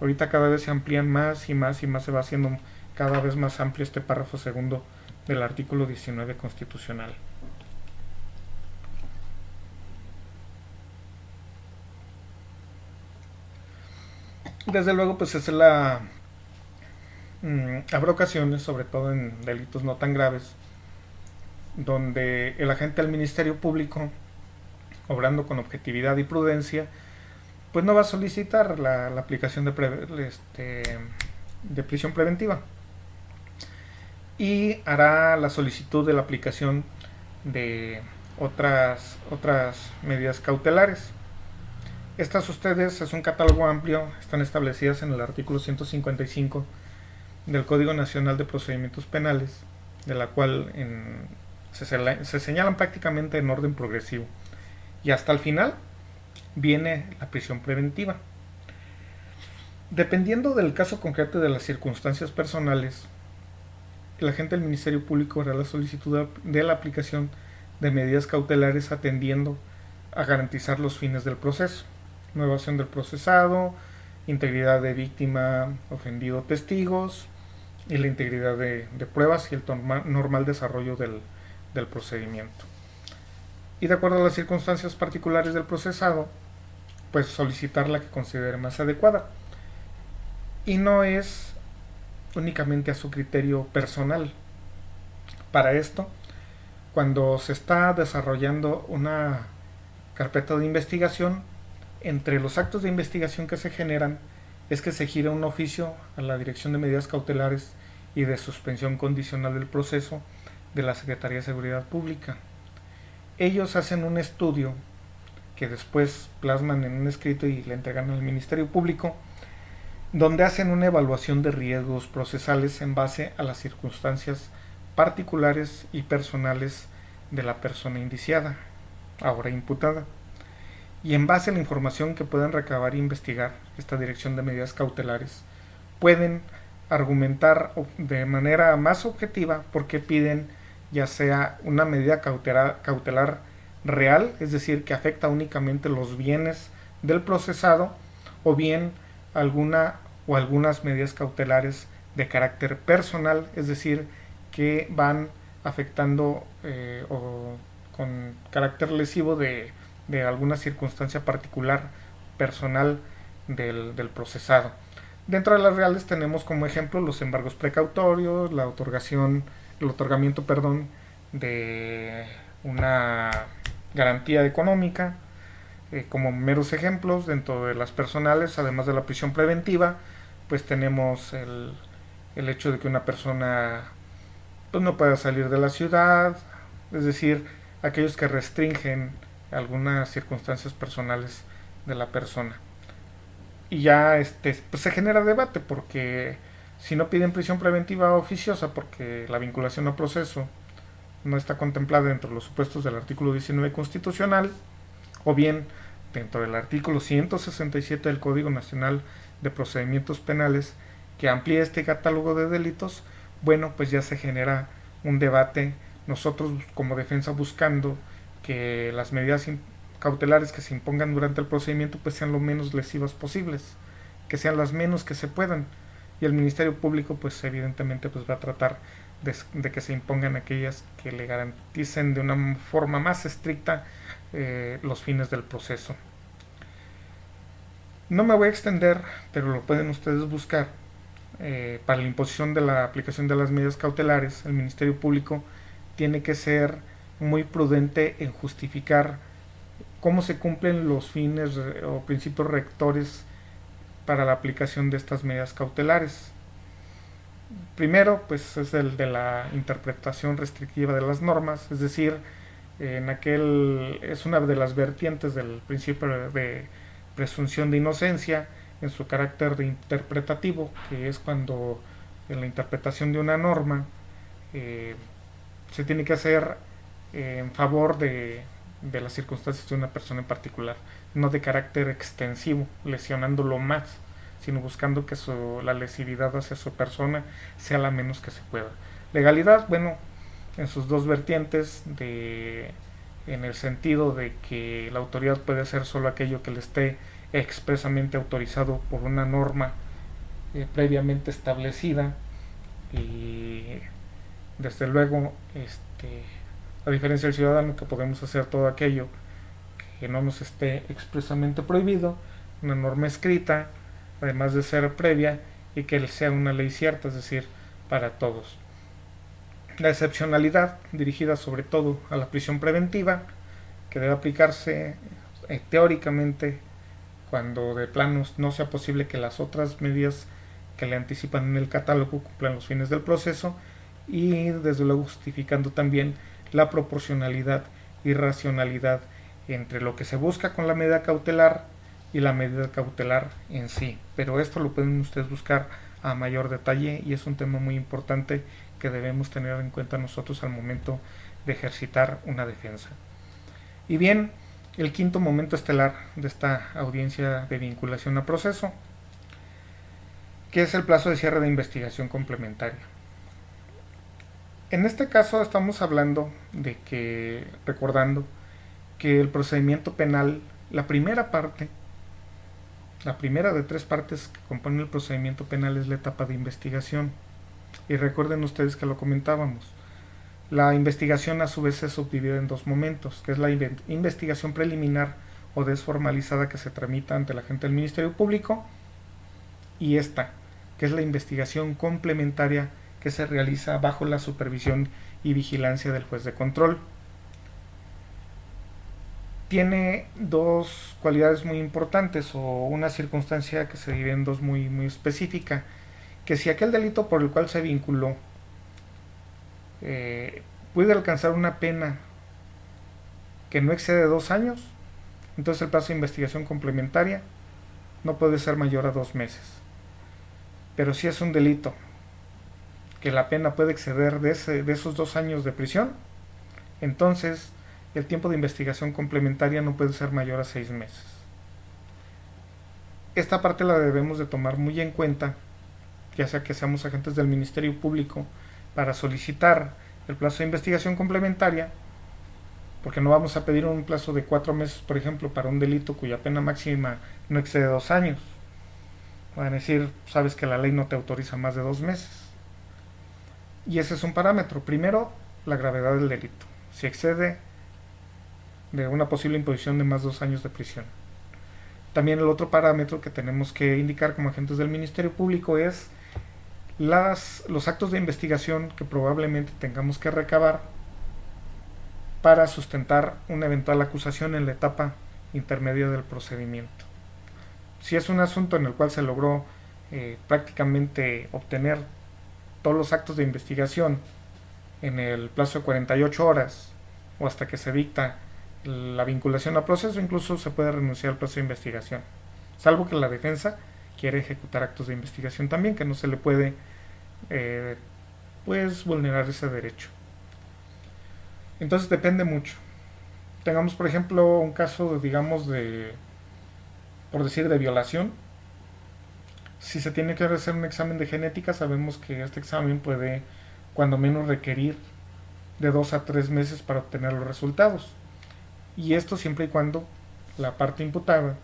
Ahorita cada vez se amplían más y más y más, se va haciendo cada vez más amplio este párrafo segundo del artículo 19 constitucional. Desde luego, pues es habrá ocasiones, sobre todo en delitos no tan graves, donde el agente del Ministerio Público, obrando con objetividad y prudencia, pues no va a solicitar la aplicación de prisión preventiva y hará la solicitud de la aplicación de otras medidas cautelares. Estas ustedes, es un catálogo amplio, están establecidas en el artículo 155 del Código Nacional de Procedimientos Penales, de la cual se señalan prácticamente en orden progresivo. Y hasta el final viene la prisión preventiva. Dependiendo del caso concreto y de las circunstancias personales, el agente del Ministerio Público hará la solicitud de la aplicación de medidas cautelares atendiendo a garantizar los fines del proceso: innovación del procesado, integridad de víctima, ofendido, testigos, y la integridad de pruebas y el normal desarrollo del procedimiento. Y de acuerdo a las circunstancias particulares del procesado, pues solicitar la que considere más adecuada. Y no es únicamente a su criterio personal. Para esto, cuando se está desarrollando una carpeta de investigación, entre los actos de investigación que se generan es que se gira un oficio a la Dirección de Medidas Cautelares y de Suspensión Condicional del Proceso de la Secretaría de Seguridad Pública. Ellos hacen un estudio que después plasman en un escrito y le entregan al Ministerio Público, donde hacen una evaluación de riesgos procesales en base a las circunstancias particulares y personales de la persona indiciada, ahora imputada. Y en base a la información que puedan recabar e investigar esta Dirección de Medidas Cautelares, pueden argumentar de manera más objetiva por qué piden ya sea una medida cautelar real, es decir, que afecta únicamente los bienes del procesado, o bien algunas medidas cautelares de carácter personal, es decir, que van afectando o con carácter lesivo de alguna circunstancia particular personal del procesado. Dentro de las reales tenemos como ejemplo los embargos precautorios, el otorgamiento de una garantía económica, como meros ejemplos. Dentro de las personales, además de la prisión preventiva, pues tenemos el hecho de que una persona pues no pueda salir de la ciudad, es decir, aquellos que restringen algunas circunstancias personales de la persona. Y ya pues se genera debate, porque si no piden prisión preventiva oficiosa porque la vinculación a proceso no está contemplada dentro de los supuestos del artículo 19 constitucional, o bien dentro del artículo 167 del Código Nacional de Procedimientos Penales, que amplía este catálogo de delitos, bueno, pues ya se genera un debate, nosotros como defensa buscando que las medidas cautelares que se impongan durante el procedimiento pues sean lo menos lesivas posibles, que sean las menos que se puedan, y el Ministerio Público pues evidentemente pues va a tratar de que se impongan aquellas que le garanticen de una forma más estricta los fines del proceso. No me voy a extender, pero lo pueden ustedes buscar. Para la imposición de la aplicación de las medidas cautelares, el Ministerio Público tiene que ser muy prudente en justificar cómo se cumplen los fines o principios rectores para la aplicación de estas medidas cautelares. Primero, pues es el de la interpretación restrictiva de las normas, es decir, es una de las vertientes del principio de presunción de inocencia en su carácter de interpretativo, que es cuando en la interpretación de una norma eh, se tiene que hacer en favor de las circunstancias de una persona en particular, no de carácter extensivo, lesionándolo más, sino buscando que la lesividad hacia su persona sea la menos que se pueda. Legalidad, bueno, en sus dos vertientes, en el sentido de que la autoridad puede hacer solo aquello que le esté expresamente autorizado por una norma previamente establecida, y desde luego a diferencia del ciudadano, que podemos hacer todo aquello que no nos esté expresamente prohibido, una norma escrita, además de ser previa, y que sea una ley cierta, es decir, para todos. La excepcionalidad, dirigida sobre todo a la prisión preventiva, que debe aplicarse teóricamente cuando de plano no sea posible que las otras medidas que le anticipan en el catálogo cumplan los fines del proceso, y desde luego justificando también la proporcionalidad y racionalidad entre lo que se busca con la medida cautelar y la medida cautelar en sí. Pero esto lo pueden ustedes buscar a mayor detalle, y es un tema muy importante que debemos tener en cuenta nosotros al momento de ejercitar una defensa. Y bien, el quinto momento estelar de esta audiencia de vinculación a proceso, que es el plazo de cierre de investigación complementaria. En este caso estamos hablando de que, recordando que el procedimiento penal, la primera de tres partes que componen el procedimiento penal, es la etapa de investigación. Y recuerden ustedes que lo comentábamos. La investigación a su vez se subdivide en dos momentos, que es la investigación preliminar o desformalizada, que se tramita ante la agente del Ministerio Público, y esta, que es la investigación complementaria, que se realiza bajo la supervisión y vigilancia del juez de control. Tiene dos cualidades muy importantes, o una circunstancia que se divide en dos muy específica, que si aquel delito por el cual se vinculó puede alcanzar una pena que no excede 2 años, entonces el plazo de investigación complementaria no puede ser mayor a 2 meses. Pero si es un delito que la pena puede exceder de esos 2 años de prisión, entonces el tiempo de investigación complementaria no puede ser mayor a 6 meses. Esta parte la debemos de tomar muy en cuenta, ya sea que seamos agentes del Ministerio Público, para solicitar el plazo de investigación complementaria, porque no vamos a pedir un plazo de 4 meses, por ejemplo, para un delito cuya pena máxima no excede 2 años. Van a decir, sabes que la ley no te autoriza más de 2 meses. Y ese es un parámetro. Primero, la gravedad del delito. Si excede de una posible imposición de más de 2 años de prisión. También el otro parámetro que tenemos que indicar como agentes del Ministerio Público es los actos de investigación que probablemente tengamos que recabar para sustentar una eventual acusación en la etapa intermedia del procedimiento. Si es un asunto en el cual se logró prácticamente obtener todos los actos de investigación en el plazo de 48 horas o hasta que se dicta la vinculación a proceso, incluso se puede renunciar al plazo de investigación, salvo que la defensa quiere ejecutar actos de investigación también, que no se le puede pues vulnerar ese derecho. Entonces depende mucho. Tengamos por ejemplo un caso digamos por decir de violación. Si se tiene que hacer un examen de genética, sabemos que este examen puede cuando menos requerir de 2 a 3 meses para obtener los resultados, y esto siempre y cuando la parte imputada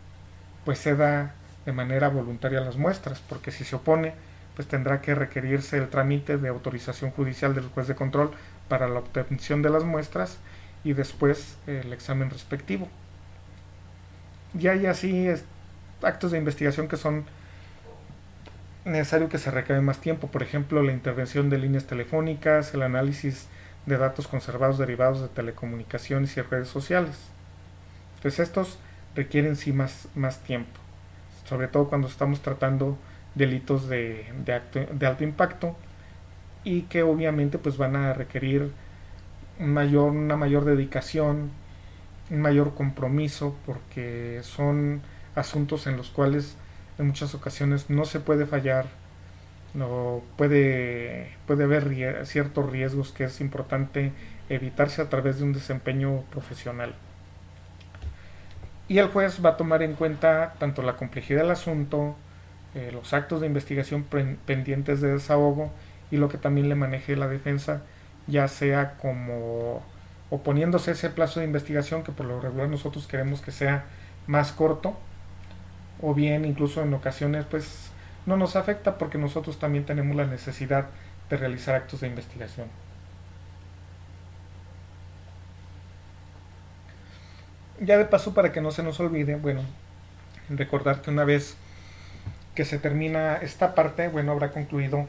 pues ceda de manera voluntaria las muestras, porque si se opone pues tendrá que requerirse el trámite de autorización judicial del juez de control para la obtención de las muestras y después el examen respectivo. Y hay así actos de investigación que son necesario que se recabe más tiempo, por ejemplo la intervención de líneas telefónicas, el análisis de datos conservados derivados de telecomunicaciones y redes sociales. Entonces estos requieren sí más tiempo, sobre todo cuando estamos tratando delitos de alto impacto y que obviamente pues van a requerir una mayor dedicación, un mayor compromiso, porque son asuntos en los cuales en muchas ocasiones no se puede fallar, no puede haber ciertos riesgos que es importante evitarse a través de un desempeño profesional. Y el juez va a tomar en cuenta tanto la complejidad del asunto, los actos de investigación pendientes de desahogo y lo que también le maneje la defensa, ya sea como oponiéndose a ese plazo de investigación que por lo regular nosotros queremos que sea más corto, o bien incluso en ocasiones pues no nos afecta porque nosotros también tenemos la necesidad de realizar actos de investigación. Ya de paso, para que no se nos olvide, bueno, recordar que una vez que se termina esta parte, bueno, habrá concluido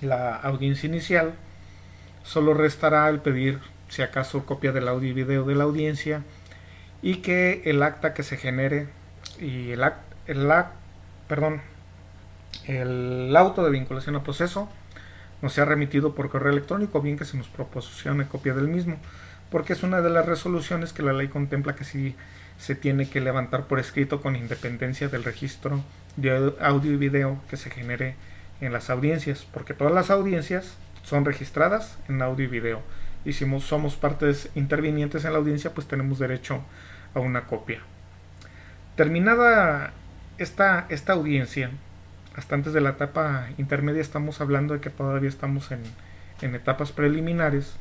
la audiencia inicial, solo restará el pedir si acaso copia del audio y video de la audiencia y que el acta que se genere y el auto de vinculación a proceso nos sea remitido por correo electrónico, bien que se nos proporcione copia del mismo, porque es una de las resoluciones que la ley contempla que sí se tiene que levantar por escrito con independencia del registro de audio y video que se genere en las audiencias, porque todas las audiencias son registradas en audio y video, y si somos partes intervinientes en la audiencia, pues tenemos derecho a una copia. Terminada esta audiencia, hasta antes de la etapa intermedia estamos hablando de que todavía estamos en etapas preliminares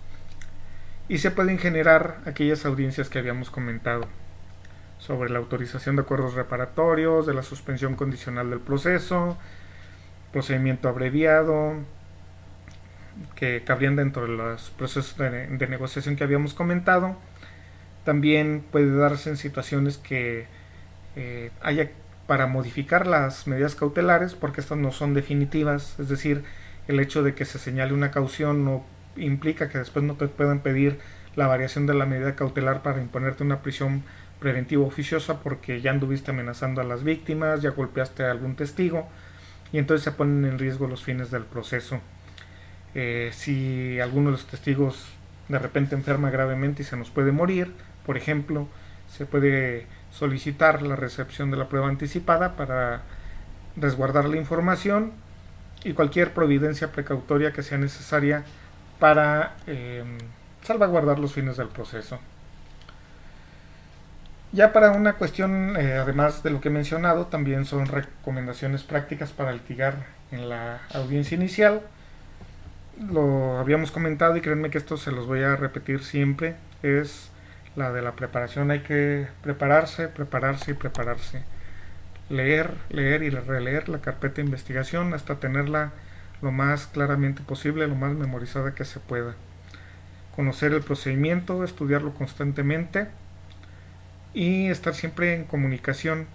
y se pueden generar aquellas audiencias que habíamos comentado sobre la autorización de acuerdos reparatorios, de la suspensión condicional del proceso, procedimiento abreviado, que cabrían dentro de los procesos de negociación que habíamos comentado. También puede darse en situaciones que haya para modificar las medidas cautelares, porque estas no son definitivas, es decir, el hecho de que se señale una caución no implica que después no te puedan pedir la variación de la medida cautelar para imponerte una prisión preventiva oficiosa porque ya anduviste amenazando a las víctimas, ya golpeaste a algún testigo y entonces se ponen en riesgo los fines del proceso. Si alguno de los testigos de repente enferma gravemente y se nos puede morir, por ejemplo, se puede solicitar la recepción de la prueba anticipada para resguardar la información y cualquier providencia precautoria que sea necesaria para salvaguardar los fines del proceso. Ya para una cuestión, además de lo que he mencionado, también son recomendaciones prácticas para litigar en la audiencia inicial. Lo habíamos comentado y créanme que esto se los voy a repetir siempre, es la de la preparación. Hay que prepararse y prepararse. Leer y releer la carpeta de investigación hasta tenerla lo más claramente posible, lo más memorizada que se pueda. Conocer el procedimiento, estudiarlo constantemente y estar siempre en comunicación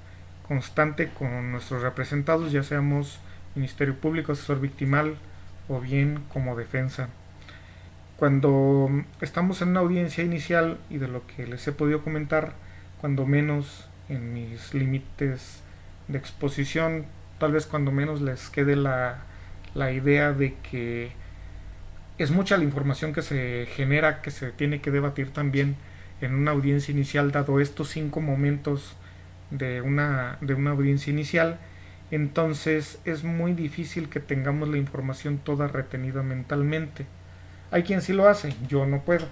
constante con nuestros representados, ya seamos Ministerio Público, asesor victimal o bien como defensa. Cuando estamos en una audiencia inicial y de lo que les he podido comentar, cuando menos en mis límites de exposición, tal vez cuando menos les quede la idea de que es mucha la información que se genera, que se tiene que debatir también en una audiencia inicial, dado estos 5 momentos de una audiencia inicial, entonces es muy difícil que tengamos la información toda retenida mentalmente. Hay quien sí lo hace, yo no puedo.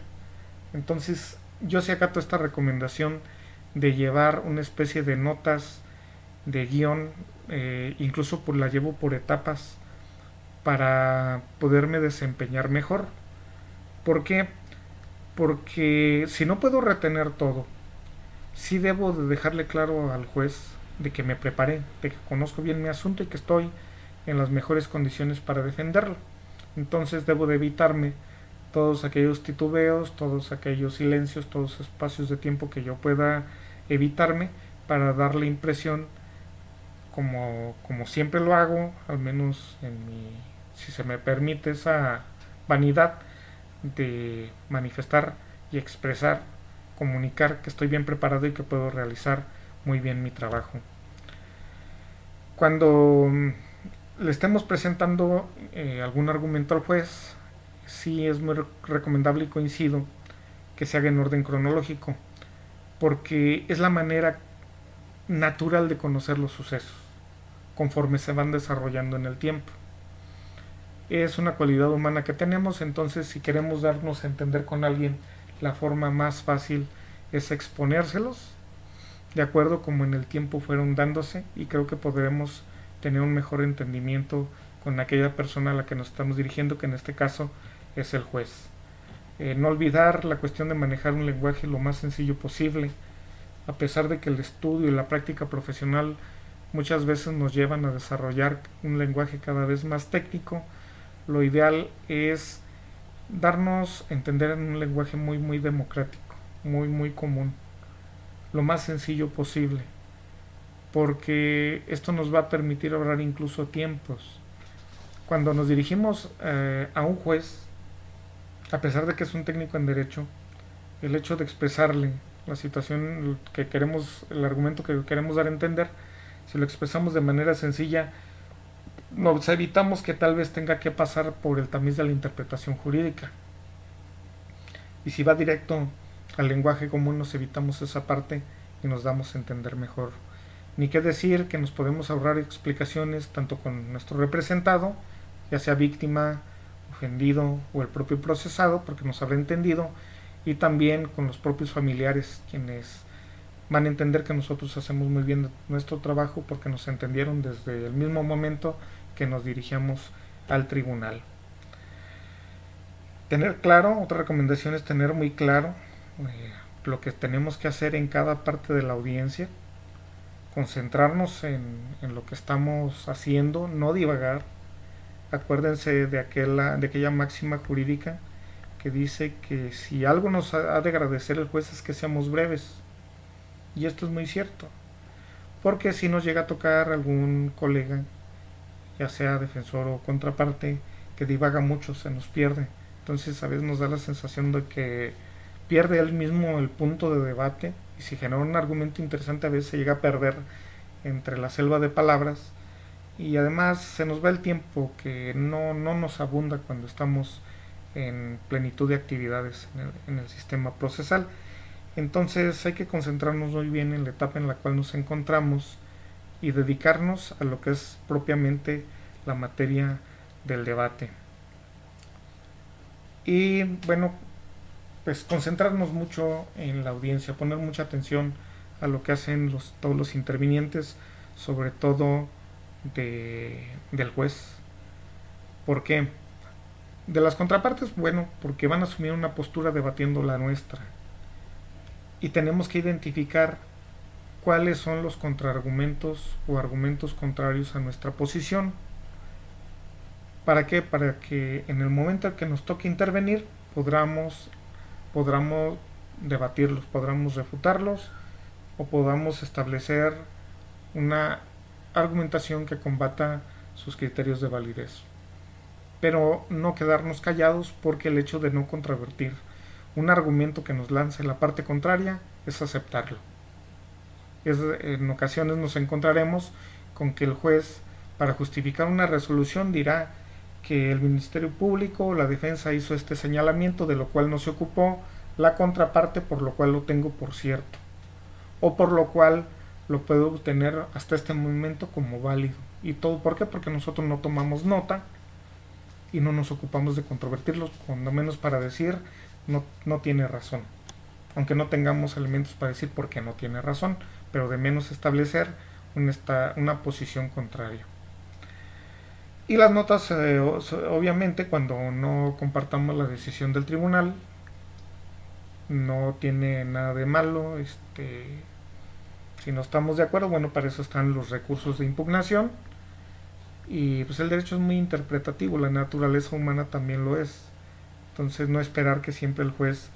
Entonces yo sí acato esta recomendación de llevar una especie de notas de guión, incluso la llevo por etapas para poderme desempeñar mejor. ¿Por qué? Porque si no puedo retener todo, sí debo de dejarle claro al juez de que me preparé, de que conozco bien mi asunto y que estoy en las mejores condiciones para defenderlo. Entonces debo de evitarme todos aquellos titubeos, todos aquellos silencios, todos los espacios de tiempo que yo pueda evitarme para dar la impresión, como siempre lo hago, al menos si se me permite esa vanidad de manifestar y expresar, comunicar que estoy bien preparado y que puedo realizar muy bien mi trabajo. Cuando le estemos presentando algún argumento al juez, sí es muy recomendable y coincido que se haga en orden cronológico, porque es la manera natural de conocer los sucesos, conforme se van desarrollando en el tiempo. Es una cualidad humana que tenemos, entonces si queremos darnos a entender con alguien, la forma más fácil es exponérselos, de acuerdo como en el tiempo fueron dándose, y creo que podremos tener un mejor entendimiento con aquella persona a la que nos estamos dirigiendo, que en este caso es el juez. No olvidar la cuestión de manejar un lenguaje lo más sencillo posible, a pesar de que el estudio y la práctica profesional muchas veces nos llevan a desarrollar un lenguaje cada vez más técnico. Lo ideal es darnos a entender en un lenguaje muy democrático, muy común, lo más sencillo posible, porque esto nos va a permitir ahorrar incluso tiempos. Cuando nos dirigimos a un juez, a pesar de que es un técnico en derecho, el hecho de expresarle la situación que queremos, el argumento que queremos dar a entender, si lo expresamos de manera sencilla, nos evitamos que tal vez tenga que pasar por el tamiz de la interpretación jurídica. Y si va directo al lenguaje común, nos evitamos esa parte y nos damos a entender mejor. Ni qué decir que nos podemos ahorrar explicaciones tanto con nuestro representado, ya sea víctima, ofendido o el propio procesado, porque nos habrá entendido, y también con los propios familiares, quienes van a entender que nosotros hacemos muy bien nuestro trabajo porque nos entendieron desde el mismo momento que nos dirigíamos al tribunal. Tener claro, otra recomendación es tener muy claro lo que tenemos que hacer en cada parte de la audiencia, concentrarnos en lo que estamos haciendo, no divagar. Acuérdense de aquella máxima jurídica que dice que si algo nos ha de agradecer el juez es que seamos breves. Y esto es muy cierto, porque si nos llega a tocar algún colega, ya sea defensor o contraparte, que divaga mucho, se nos pierde. Entonces a veces nos da la sensación de que pierde él mismo el punto de debate, y si genera un argumento interesante a veces se llega a perder entre la selva de palabras, y además se nos va el tiempo que no nos abunda cuando estamos en plenitud de actividades en el sistema procesal. Entonces hay que concentrarnos muy bien en la etapa en la cual nos encontramos y dedicarnos a lo que es propiamente la materia del debate. Y bueno, pues concentrarnos mucho en la audiencia, poner mucha atención a lo que hacen todos los intervinientes, sobre todo del juez. ¿Por qué? De las contrapartes, bueno, porque van a asumir una postura debatiendo la nuestra. Y tenemos que identificar cuáles son los contraargumentos o argumentos contrarios a nuestra posición. ¿Para qué? Para que en el momento en que nos toque intervenir podamos debatirlos, podamos refutarlos o podamos establecer una argumentación que combata sus criterios de validez. Pero no quedarnos callados, porque el hecho de no controvertir un argumento que nos lance la parte contraria es aceptarlo. En ocasiones nos encontraremos con que el juez, para justificar una resolución, dirá que el Ministerio Público o la defensa hizo este señalamiento, de lo cual no se ocupó la contraparte, por lo cual lo tengo por cierto, o por lo cual lo puedo obtener hasta este momento como válido. ¿Y todo por qué? Porque nosotros no tomamos nota y no nos ocupamos de controvertirlos, cuando menos para decir no tiene razón, aunque no tengamos elementos para decir por qué no tiene razón, pero de menos establecer una posición contraria. Y las notas, obviamente, cuando no compartamos la decisión del tribunal, no tiene nada de malo. Si no estamos de acuerdo, bueno, para eso están los recursos de impugnación, Y pues el derecho es muy interpretativo, la naturaleza humana también lo es. Entonces no esperar que siempre el juez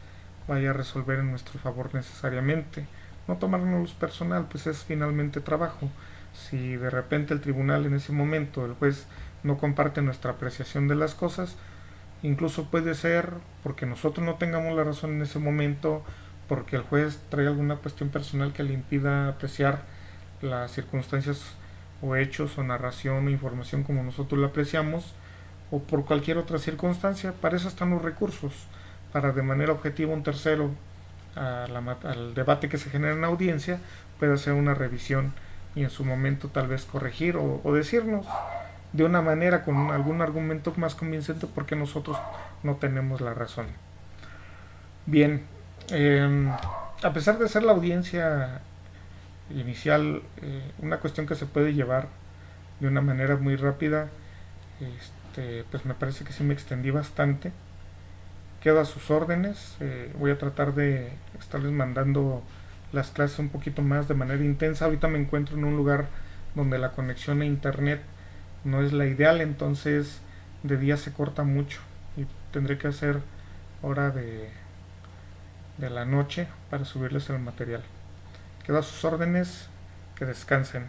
vaya a resolver en nuestro favor necesariamente. No tomárnoslo personal, pues es finalmente trabajo. Si de repente el tribunal en ese momento, el juez no comparte nuestra apreciación de las cosas, incluso puede ser porque nosotros no tengamos la razón en ese momento, porque el juez trae alguna cuestión personal que le impida apreciar las circunstancias o hechos o narración o información como nosotros la apreciamos, o por cualquier otra circunstancia. Para eso están los recursos, para de manera objetiva un tercero al debate que se genera en la audiencia puede hacer una revisión y en su momento tal vez corregir o decirnos de una manera con algún argumento más convincente porque nosotros no tenemos la razón. Bien, a pesar de ser la audiencia inicial una cuestión que se puede llevar de una manera muy rápida, pues me parece que sí me extendí bastante. Quedo a sus órdenes. Voy a tratar de estarles mandando las clases un poquito más de manera intensa. Ahorita me encuentro en un lugar donde la conexión a internet no es la ideal, entonces de día se corta mucho y tendré que hacer hora de la noche para subirles el material. Quedo a sus órdenes. Que descansen.